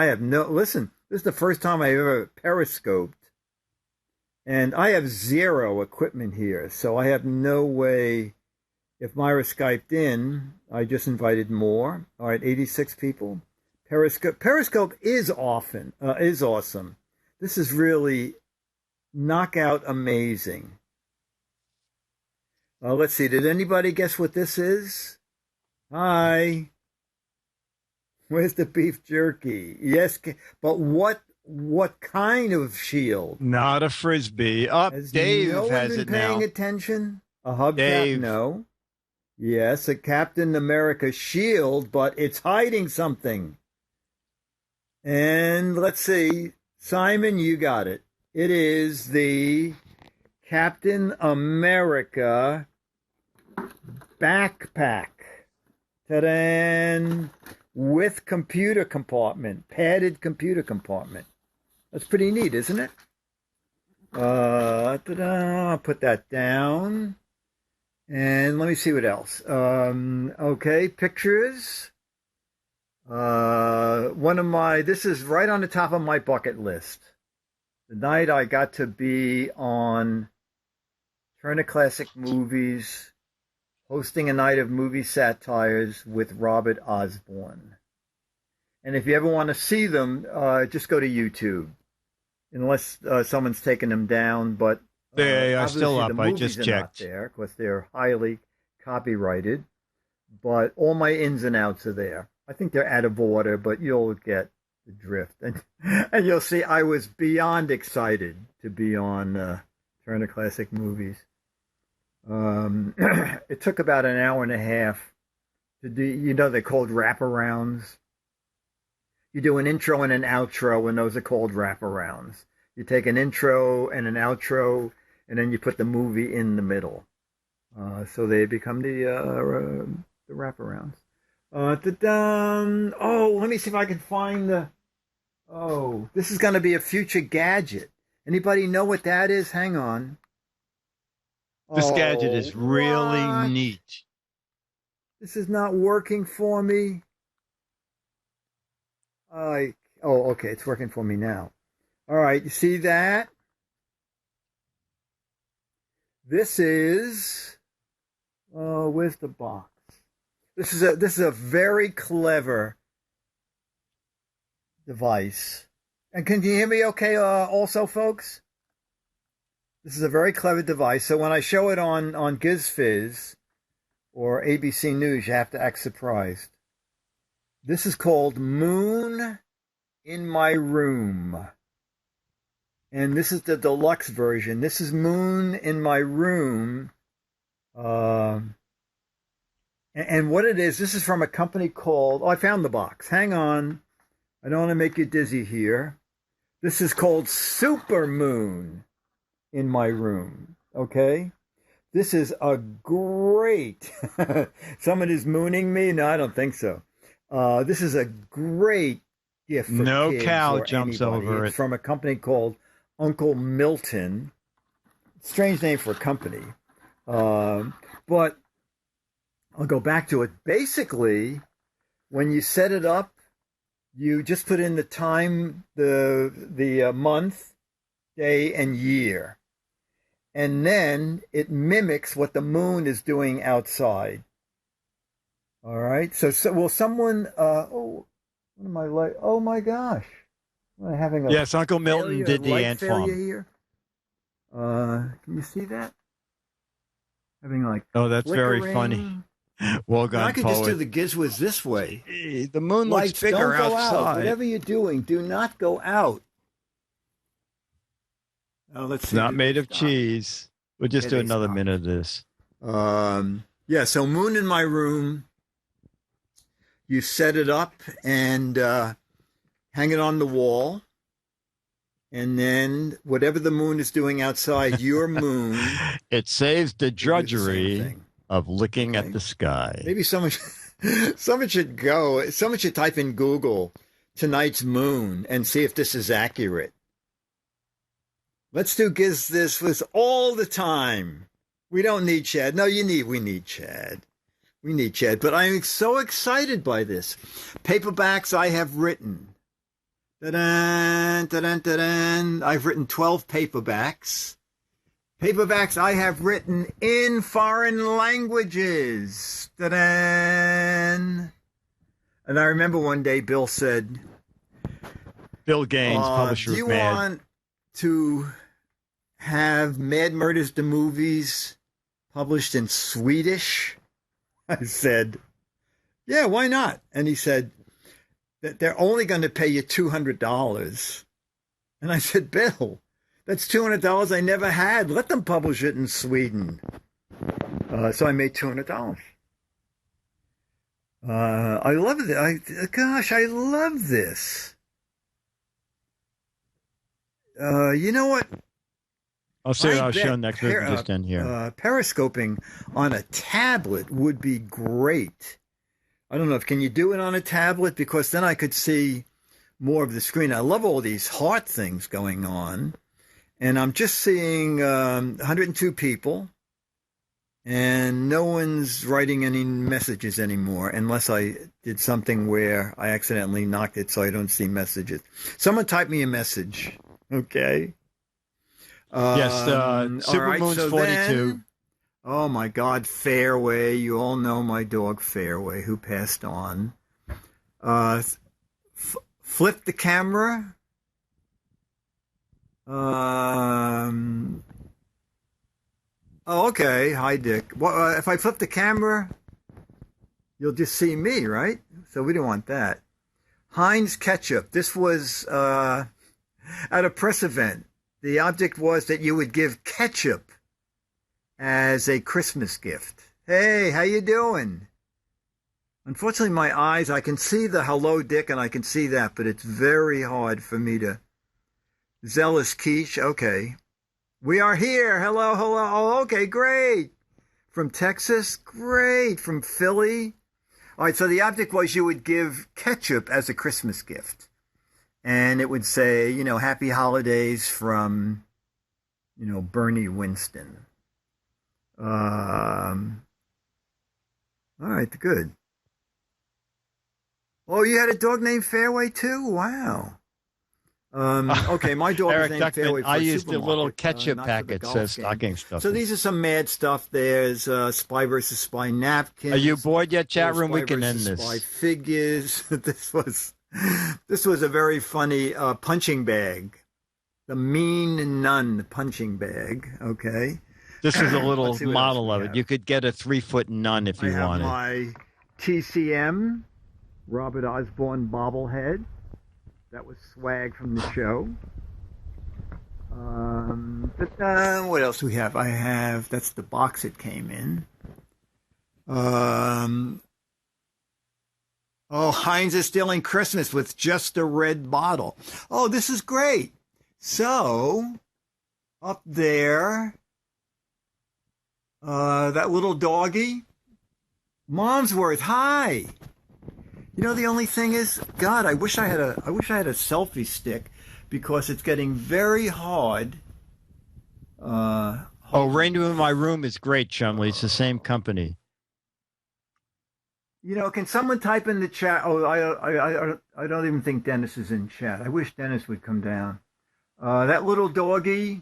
Listen, this is the first time I ever periscoped. And I have zero equipment here, so I have no way. If Myra Skyped in, I just invited more. All right, 86 people. Periscope is awesome. This is really knockout amazing. Let's see. Did anybody guess what this is? Hi. Where's the beef jerky? Yes, but what kind of shield? Not a frisbee. Dave has it now. Paying attention? A hubcap? No. Yes, a Captain America shield, but it's hiding something. And let's see. Simon, you got it. It is the Captain America backpack. Ta-da! With computer compartment, padded computer compartment. That's pretty neat, isn't it? Ta-da! Put that down. And let me see what else. Okay, pictures. This is right on the top of my bucket list. The night I got to be on Turner Classic Movies, hosting a night of movie satires with Robert Osborne. And if you ever want to see them, just go to YouTube. Unless someone's taken them down, but they are still up. I just checked. There, because they're highly copyrighted. But all my ins and outs are there. I think they're out of order, but you'll get the drift. And you'll see I was beyond excited to be on Turner Classic Movies. It took about an hour and a half to do, they're called wraparounds. You do an intro and an outro, and those are called wraparounds. You take an intro and an outro, and then you put the movie in the middle. So they become the wraparounds. Let me see if I can find this is going to be a future gadget. Anybody know what that is? Hang on. This gadget is really neat. This is not working for me. Okay, it's working for me now. All right, you see that? This is where's the box? This is a very clever device. And can you hear me okay also, folks? This is a very clever device. So when I show it on GizFiz or ABC News, you have to act surprised. This is called Moon in My Room. And this is the deluxe version. This is Moon in My Room. And what it is, this is from a company called... I found the box. Hang on. I don't want to make you dizzy here. This is called Super Moon in My Room. Okay? This is a great... Someone is mooning me? No, I don't think so. This is a great gift for no kids cow or jumps anybody. over It's it. from a company called Uncle Milton. Strange name for a company. But I'll go back to it. Basically, when you set it up, you just put in the time, the month, day, and year. And then it mimics what the moon is doing outside. All right. So will someone? What am I like? Oh my gosh! Am I having a yes, Uncle Milton did the ant farm here. Can you see that? Having like that's very funny. Well done, I could just do the GizFiz this way. The moon looks Lights, bigger don't go outside. Out. Whatever you're doing, do not go out. Let's see. Not made of cheese. We'll just do another minute of this. Yeah. So Moon in My Room. You set it up and hang it on the wall. And then whatever the moon is doing outside your moon. It saves the drudgery of looking at the sky. Maybe someone should go. Someone should type in Google tonight's moon and see if this is accurate. Let's do GizFiz all the time. We don't need Chad. No, we need Chad. We need Chad. But I'm so excited by this. Paperbacks I have written. Da-dun, da-dun, da-dun. I've written 12 paperbacks. Paperbacks I have written in foreign languages. Da-dun. And I remember one day Bill said, Bill Gaines, publisher do you of Mad. want to have Mad Murders the movies published in Swedish? I said, yeah, why not? And he said that they're only going to pay you $200. And I said, Bill, that's $200 I never had. Let them publish it in Sweden. So I made $200. I love it. I love this. You know what? I'll show next week. Just in here. Periscoping on a tablet would be great. I don't know can you do it on a tablet, because then I could see more of the screen. I love all these heart things going on, and I'm just seeing 102 people, and no one's writing any messages anymore, unless I did something where I accidentally knocked it so I don't see messages. Someone type me a message, okay? Yes, Supermoon's so 42. Then, oh my God, Fairway. You all know my dog Fairway, who passed on. Flip the camera. Oh, okay. Hi, Dick. Well, if I flip the camera, you'll just see me, right? So we don't want that. Heinz ketchup. This was at a press event. The object was that you would give ketchup as a Christmas gift. Hey, how you doing? Unfortunately, my eyes, I can see the hello, Dick, and I can see that, but it's very hard for me to... Zealous Quiche, okay. We are here. Hello, hello. Oh, okay, great. From Texas? Great. From Philly? All right, so the object was you would give ketchup as a Christmas gift. And it would say, Happy Holidays from, Bernie Winston. All right, good. Oh, you had a dog named Fairway too? Wow. Okay, my dog was named Fairway. I used the little ketchup packets as stocking stuff. So these are some mad stuff. There's Spy versus Spy napkins. Are you bored yet, chat room? We can end this. Spy figures. This was a very funny punching bag. The Mean Nun punching bag. Okay. This is a little model of it. You could get a 3-foot nun if you wanted. I have my TCM Robert Osborne bobblehead. That was swag from the show. What else do we have? That's the box it came in. Heinz is stealing Christmas with just a red bottle. Oh, this is great. So, up there, that little doggy, Momsworth, hi. The only thing is, God, I wish I had a selfie stick, because it's getting very hard. Rainbow in My Room is great, Chumley. It's the same company. Can someone type in the chat? Oh, I don't even think Dennis is in chat. I wish Dennis would come down. That little doggy,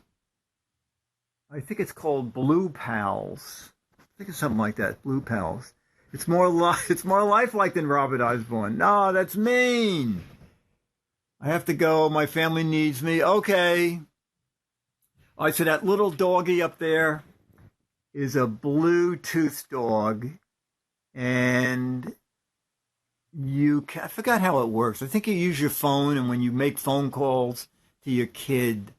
I think it's called Blue Pals. I think it's something like that, Blue Pals. It's more lifelike than Robert Osborne. No, that's mean. I have to go. My family needs me. Okay. All right, so that little doggy up there is a Bluetooth dog. And I forgot how it works. I think you use your phone, and when you make phone calls to your kid,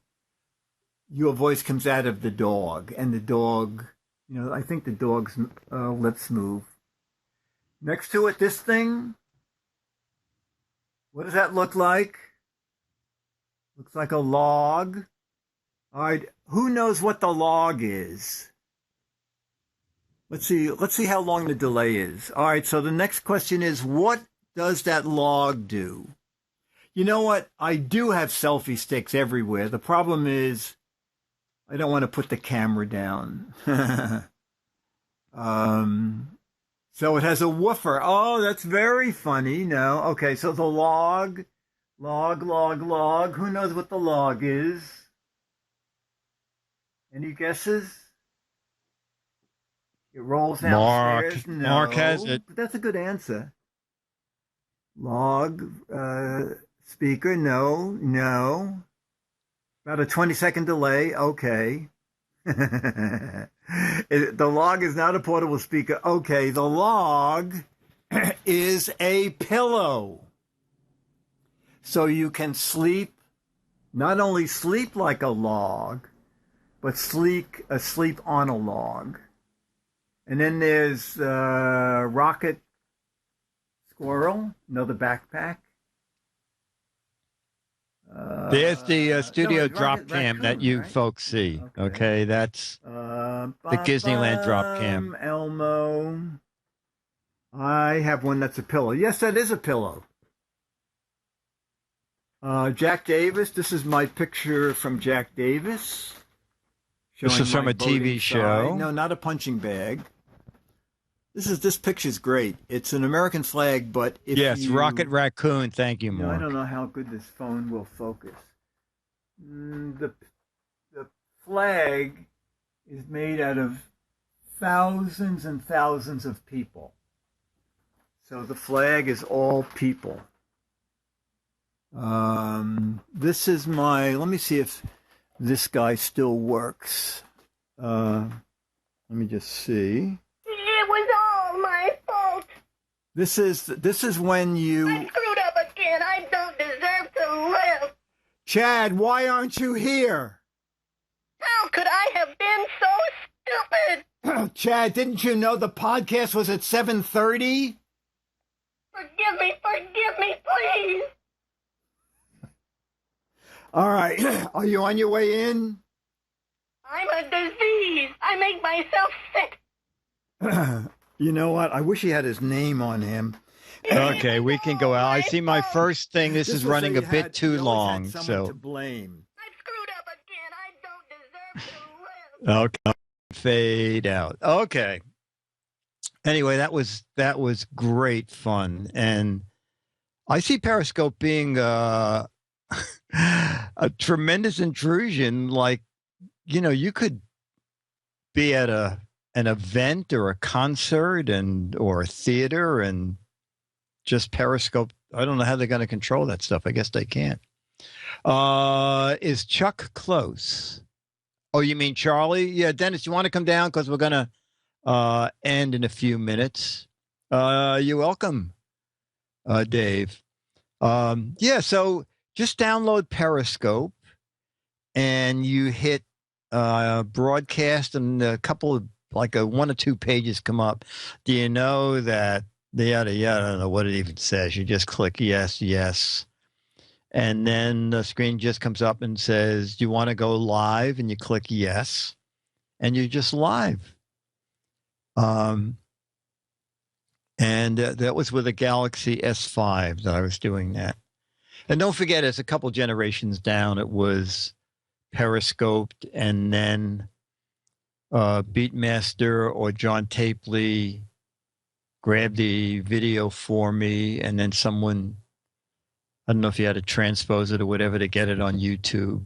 your voice comes out of the dog. And the dog, I think the dog's lips move. Next to it, this thing. What does that look like? Looks like a log. All right, who knows what the log is? Let's see how long the delay is. All right, so the next question is, what does that log do? You know what? I do have selfie sticks everywhere. The problem is I don't want to put the camera down. So it has a woofer. Oh, that's very funny. No. Okay, so the log. Who knows what the log is? Any guesses? It rolls downstairs. Mark has it. But that's a good answer. Log, speaker, no. About a 20-second delay, okay. The log is not a portable speaker. Okay, the log is a pillow. So you can not only sleep like a log, but sleep on a log. And then there's Rocket Squirrel, another backpack. There's the studio drop cam that you folks see. Okay, that's the Disneyland drop cam. Elmo. I have one that's a pillow. Yes, that is a pillow. Jack Davis. This is my picture from Jack Davis. This is from a TV show. No, not a punching bag. This picture's great. It's an American flag, but Rocket Raccoon. Thank you, Mark. I don't know how good this phone will focus. The flag is made out of thousands and thousands of people. So the flag is all people. This is let me see if this guy still works. Let me just see. This is when you... I screwed up again. I don't deserve to live. Chad, why aren't you here? How could I have been so stupid? Chad, didn't you know the podcast was at 7:30? Forgive me, please. All right. Are you on your way in? I'm a disease. I make myself sick. You know what? I wish he had his name on him. Okay, we can go out. I see my first thing. This is running a bit too long. So to blame. I screwed up again. I don't deserve to live. Okay, fade out. Okay. Anyway, that was great fun, and I see Periscope being a tremendous intrusion. Like, you could be at an event or a concert or a theater and just Periscope. I don't know how they're going to control that stuff. I guess they can't. Is Chuck close? Oh, you mean Charlie? Yeah, Dennis, you want to come down? Because we're going to end in a few minutes. You're welcome, Dave. So just download Periscope and you hit broadcast, and a couple of one or two pages come up. Do you know that I don't know what it even says. You just click yes. And then the screen just comes up and says, do you want to go live? And you click yes. And you're just live. And that was with a Galaxy S5 that I was doing that. And don't forget, it's a couple generations down. It was Periscoped, and then Beatmaster or John Tapley grabbed the video for me, and then someone, I don't know if you had to transpose it or whatever to get it on YouTube.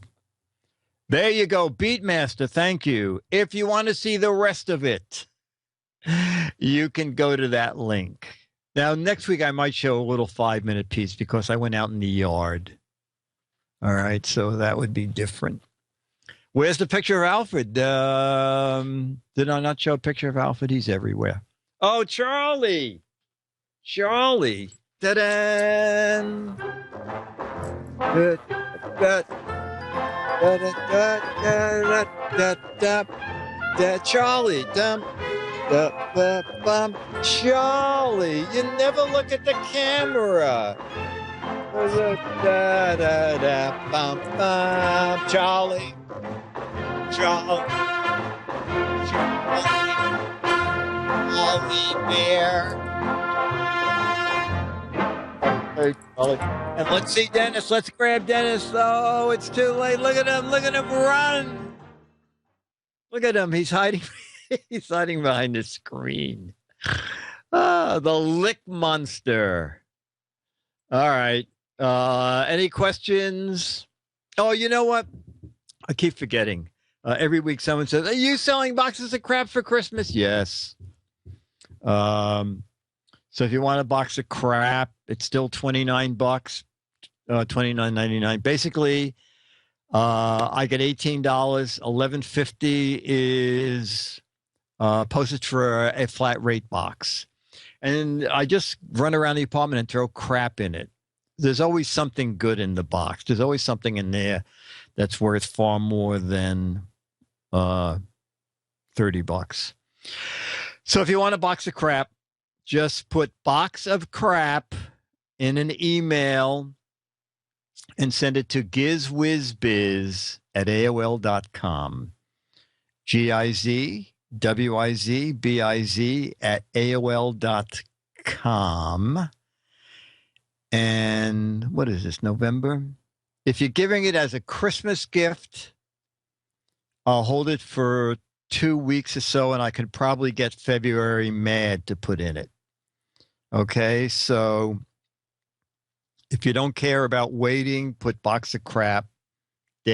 There you go, Beatmaster, thank you. If you want to see the rest of it, you can go to that link. Now, next week I might show a little 5-minute piece because I went out in the yard. All right, so that would be different. Where's the picture of Alfred? Did I not show a picture of Alfred? He's everywhere. Oh, Charlie. Ta-da! Charlie. Charlie, you never look at the camera. Charlie. bear. And let's see Dennis. Let's grab Dennis. Oh, it's too late. Look at him. Look at him run. Look at him. He's hiding. He's hiding behind the screen. The lick monster. All right. Any questions? Oh, you know what? I keep forgetting. Every week someone says, are you selling boxes of crap for Christmas? Yes. So if you want a box of crap, it's still $29, $29.99. Basically, I get $18. $11.50 is postage for a flat rate box. And I just run around the apartment and throw crap in it. There's always something good in the box. There's always something in there that's worth far more than $30. So if you want a box of crap, just put box of crap in an email and send it to gizwizbiz@aol.com. GizWizBiz@aol.com. And what is this, November? If you're giving it as a Christmas gift, I'll hold it for 2 weeks or so, and I could probably get February Mad to put in it. Okay, so if you don't care about waiting, put box of crap -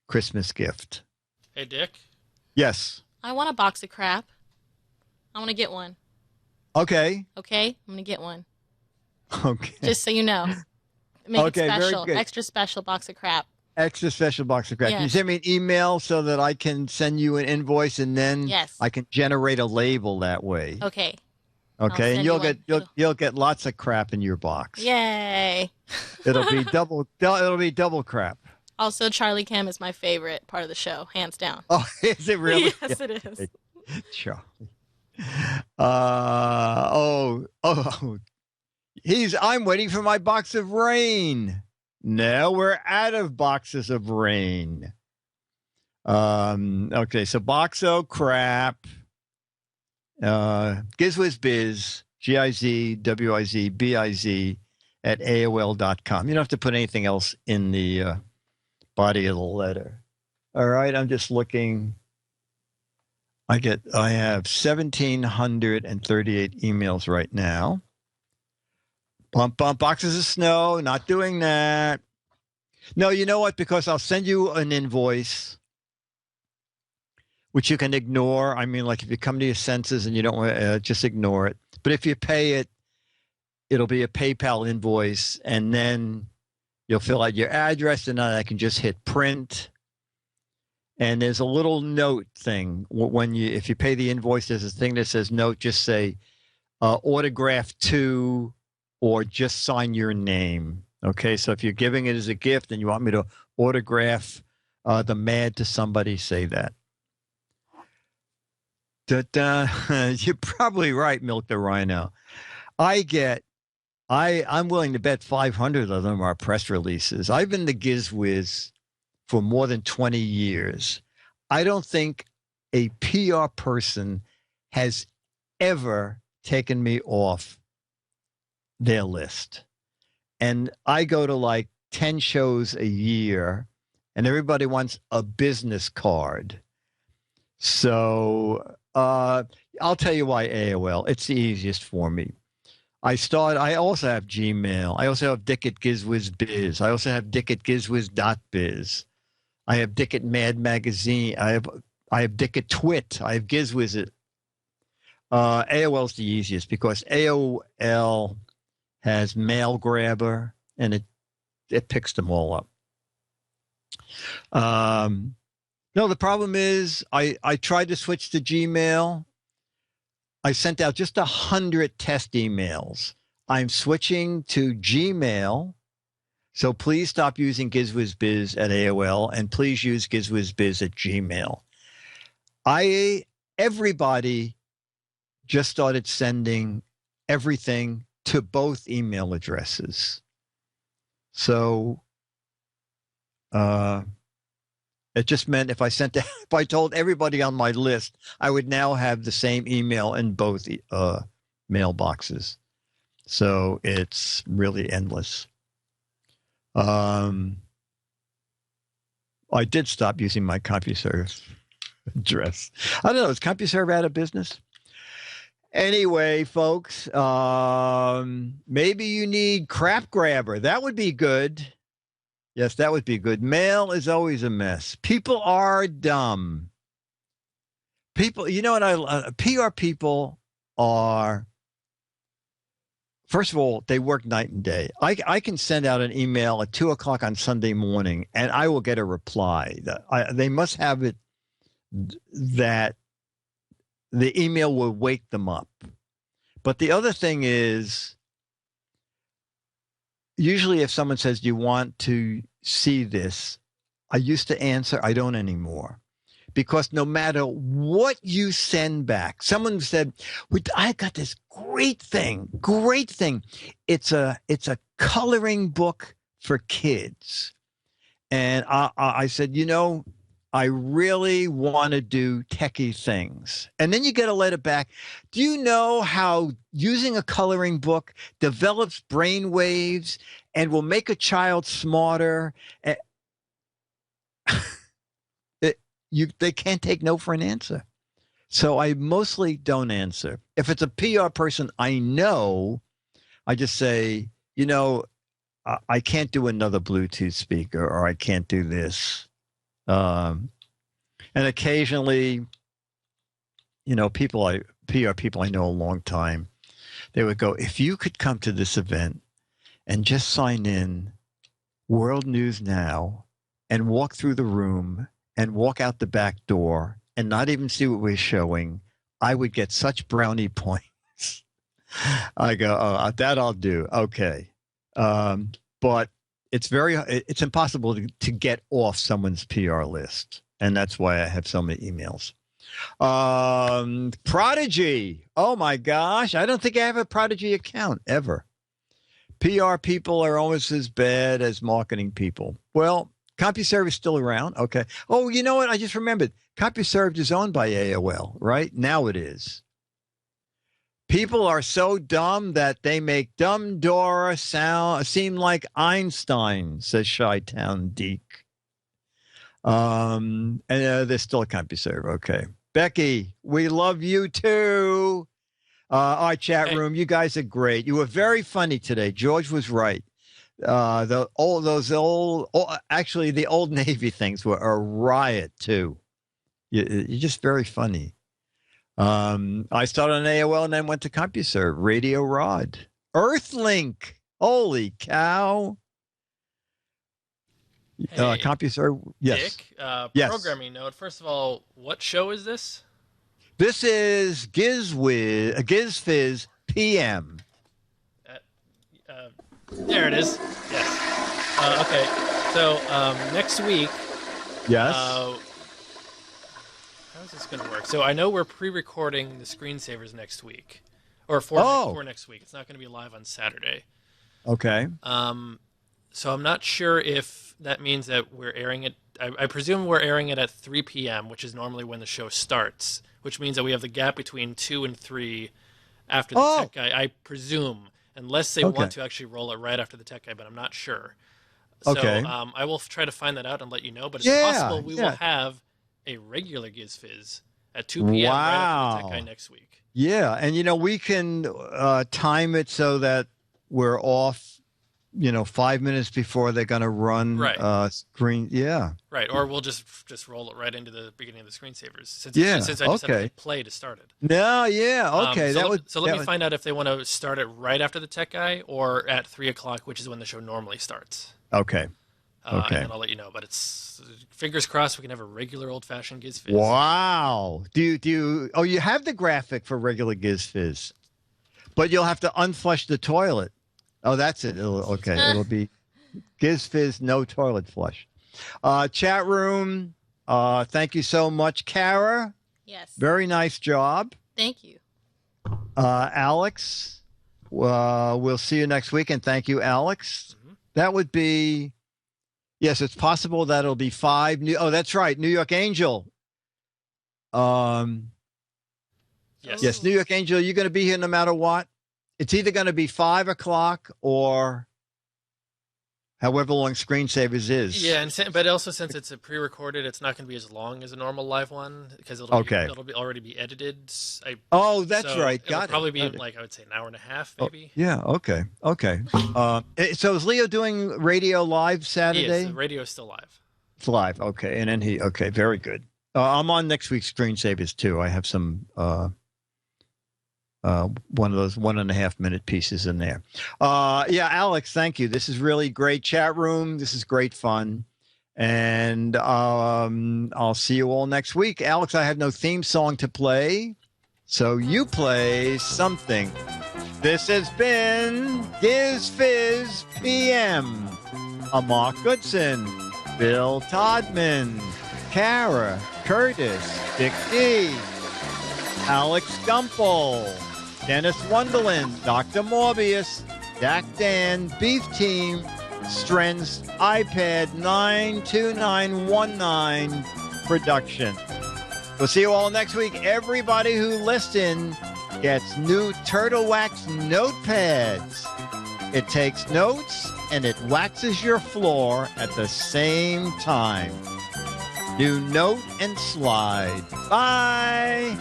Christmas gift. Hey, Dick. Yes. I want a box of crap. I want to get one. Okay. Okay? I'm going to get one. Okay. Just so you know. Make Okay, it very special. good. Extra special box of crap. Extra special box of crap. Can you Yes. send me an email so that I can send you an invoice, and then Yes. I can generate a label that way? Okay. Okay, and send you'll you get one. you'll get lots of crap in your box. Yay. It'll be double crap. Also, Charlie Kim is my favorite part of the show, hands down. Oh, is it really? Yes, it is. Charlie. I'm waiting for my box of rain. No, we're out of boxes of rain. Okay, so box of crap. GizWizBiz, GizWizBiz @AOL.com. You don't have to put anything else in the body of the letter. All right, I'm just looking. I have 1,738 emails right now. Bump, boxes of snow, not doing that. No, you know what? Because I'll send you an invoice, which you can ignore. I mean, like if you come to your senses and you don't want to, just ignore it. But if you pay it, it'll be a PayPal invoice, and then you'll fill out your address, and then I can just hit print. And there's a little note thing if you pay the invoice. There's a thing that says note. Just say autograph to, or just sign your name. Okay, so if you're giving it as a gift and you want me to autograph the Mad to somebody, say that. You're probably right, Milk the Rhino. I'm willing to bet 500 of them are press releases. I've been the GizWiz for more than 20 years. I don't think a PR person has ever taken me off their list. And I go to like 10 shows a year, and everybody wants a business card. So I'll tell you why AOL. It's the easiest for me. I also have Gmail. I also have Dick at GizWizBiz. I also have Dick at GizWiz.biz. I have Dick at Mad Magazine. I have Dick at Twit. I have GizWiz. AOL's the easiest because AOL has Mail Grabber, and it picks them all up. No, the problem is I tried to switch to Gmail. I sent out just 100 test emails. I'm switching to Gmail. So please stop using GizWizBiz at AOL, and please use GizWizBiz at Gmail. Everybody just started sending everything to both email addresses. So It just meant if I told everybody on my list, I would now have the same email in both mailboxes. So it's really endless. I did stop using my CompuServe address. I don't know. Is CompuServe out of business? Anyway, folks, maybe you need Crap Grabber. That would be good. Yes, that would be good. Mail is always a mess. People are dumb. People, you know what? PR people are, first of all, they work night and day. I can send out an email at 2 o'clock on Sunday morning, and I will get a reply. They must have it that the email will wake them up. But the other thing is, usually if someone says, do you want to see this? I used to answer, I don't anymore. Because no matter what you send back, someone said, I got this great thing. It's a coloring book for kids. And I said, I really want to do techie things. And then you get a letter back. Do you know how using a coloring book develops brain waves and will make a child smarter? They can't take no for an answer. So I mostly don't answer. If it's a PR person I know, I just say, I can't do another Bluetooth speaker, or I can't do this. And occasionally, PR people I know a long time, they would go, if you could come to this event and just sign in World News Now and walk through the room and walk out the back door and not even see what we're showing, I would get such brownie points. I go, oh, that I'll do. Okay. But it's impossible to get off someone's PR list. And that's why I have so many emails. Prodigy. Oh my gosh. I don't think I have a Prodigy account ever. PR people are almost as bad as marketing people. Well, CompuServe is still around. Okay. Oh, you know what? I just remembered. CompuServe is owned by AOL, right? Now it is. People are so dumb that they make dumb Dora seem like Einstein, says Chi-Town Deke. And there's still a CompuServe. Okay. Becky, we love you too. Our chat room, you guys are great. You were very funny today. George was right. The old Navy things were a riot too. You're just very funny. I started on AOL and then went to CompuServe, Radio Rod, Earthlink. Holy cow. Hey, CompuServe. Yes. Dick, yes. Programming note. First of all, what show is this? This is Giz Fiz PM. There it is. Yes. Okay. So next week. Yes. How is this going to work? So I know we're pre-recording the screensavers next week, or for next week. It's not going to be live on Saturday. Okay. So I'm not sure if that means that we're airing it. I presume we're airing it at 3 p.m., which is normally when the show starts, which means that we have the gap between 2 and 3 after the tech guy, I presume, unless they want to actually roll it right after the tech guy, but I'm not sure. So I will try to find that out and let you know, but it's possible we will have a regular Giz Fiz at 2 p.m. right after the tech guy next week. Yeah, and we can time it so that we're off 5 minutes before they're going to run screen. Yeah. Right. Or we'll just roll it right into the beginning of the screensavers. Since I just have to hit play to start it. No. Yeah. Okay. So let me find out if they want to start it right after the tech guy or at 3 o'clock, which is when the show normally starts. Okay. And then I'll let you know. But it's fingers crossed we can have a regular old fashioned Giz Fiz. Wow. Do you? Oh, you have the graphic for regular Giz Fiz, but you'll have to unflush the toilet. Oh, that's it. It'll be Giz Fiz, no toilet flush. Chat room, thank you so much, Kara. Yes. Very nice job. Thank you. Alex, we'll see you next week, and thank you, Alex. Mm-hmm. That would be Yes, it's possible that it'll be 5. That's right. New York Angel. Yes, New York Angel, you're going to be here no matter what. It's either going to be 5 o'clock or however long Screensavers is. Yeah, but also since it's a pre-recorded, it's not going to be as long as a normal live one because it'll already be edited. That's right. It'll probably be like, I would say, an hour and a half, maybe. Yeah. Okay. So is Leo doing radio live Saturday? Yes, the radio is still live. It's live. Okay, and then very good. I'm on next week's Screensavers too. I have some one of those 1.5 minute pieces in there. Alex, thank you. This is really great chat room. This is great fun. And I'll see you all next week. Alex, I have no theme song to play, so you play something. This has been Giz Fiz PM. I'm Mark Goodson, Bill Todman, Kara, Curtis, Dick D, Alex Gumpel, Dennis Wonderland, Dr. Morbius, Dak Dan, Beef Team, Stren's iPad 92919 production. We'll see you all next week. Everybody who listened gets new Turtle Wax notepads. It takes notes and it waxes your floor at the same time. Do note and slide. Bye.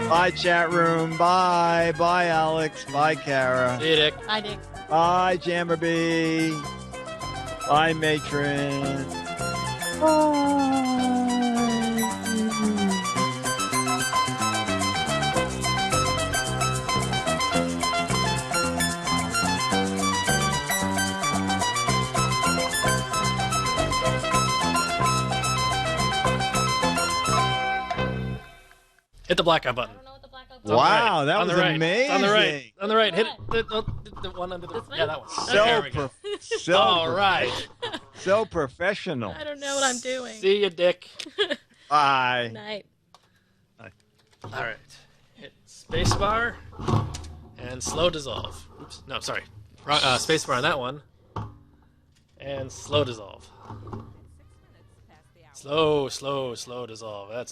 Bye, chat room. Bye. Bye, Alex. Bye, Kara. See you, Dick. Bye, Dick. Bye, Jammerby. Bye, Matron. Bye. Hit the blackout button. I don't know what the blackout button Wow, that was amazing. On the right. On the right. Hit the one under the... Yeah, that one. There we go. All right. So professional. I don't know what I'm doing. See you, Dick. Bye. Night. All right. Hit spacebar and slow dissolve. Oops. No, sorry. Spacebar on that one. And slow dissolve. Slow dissolve. That's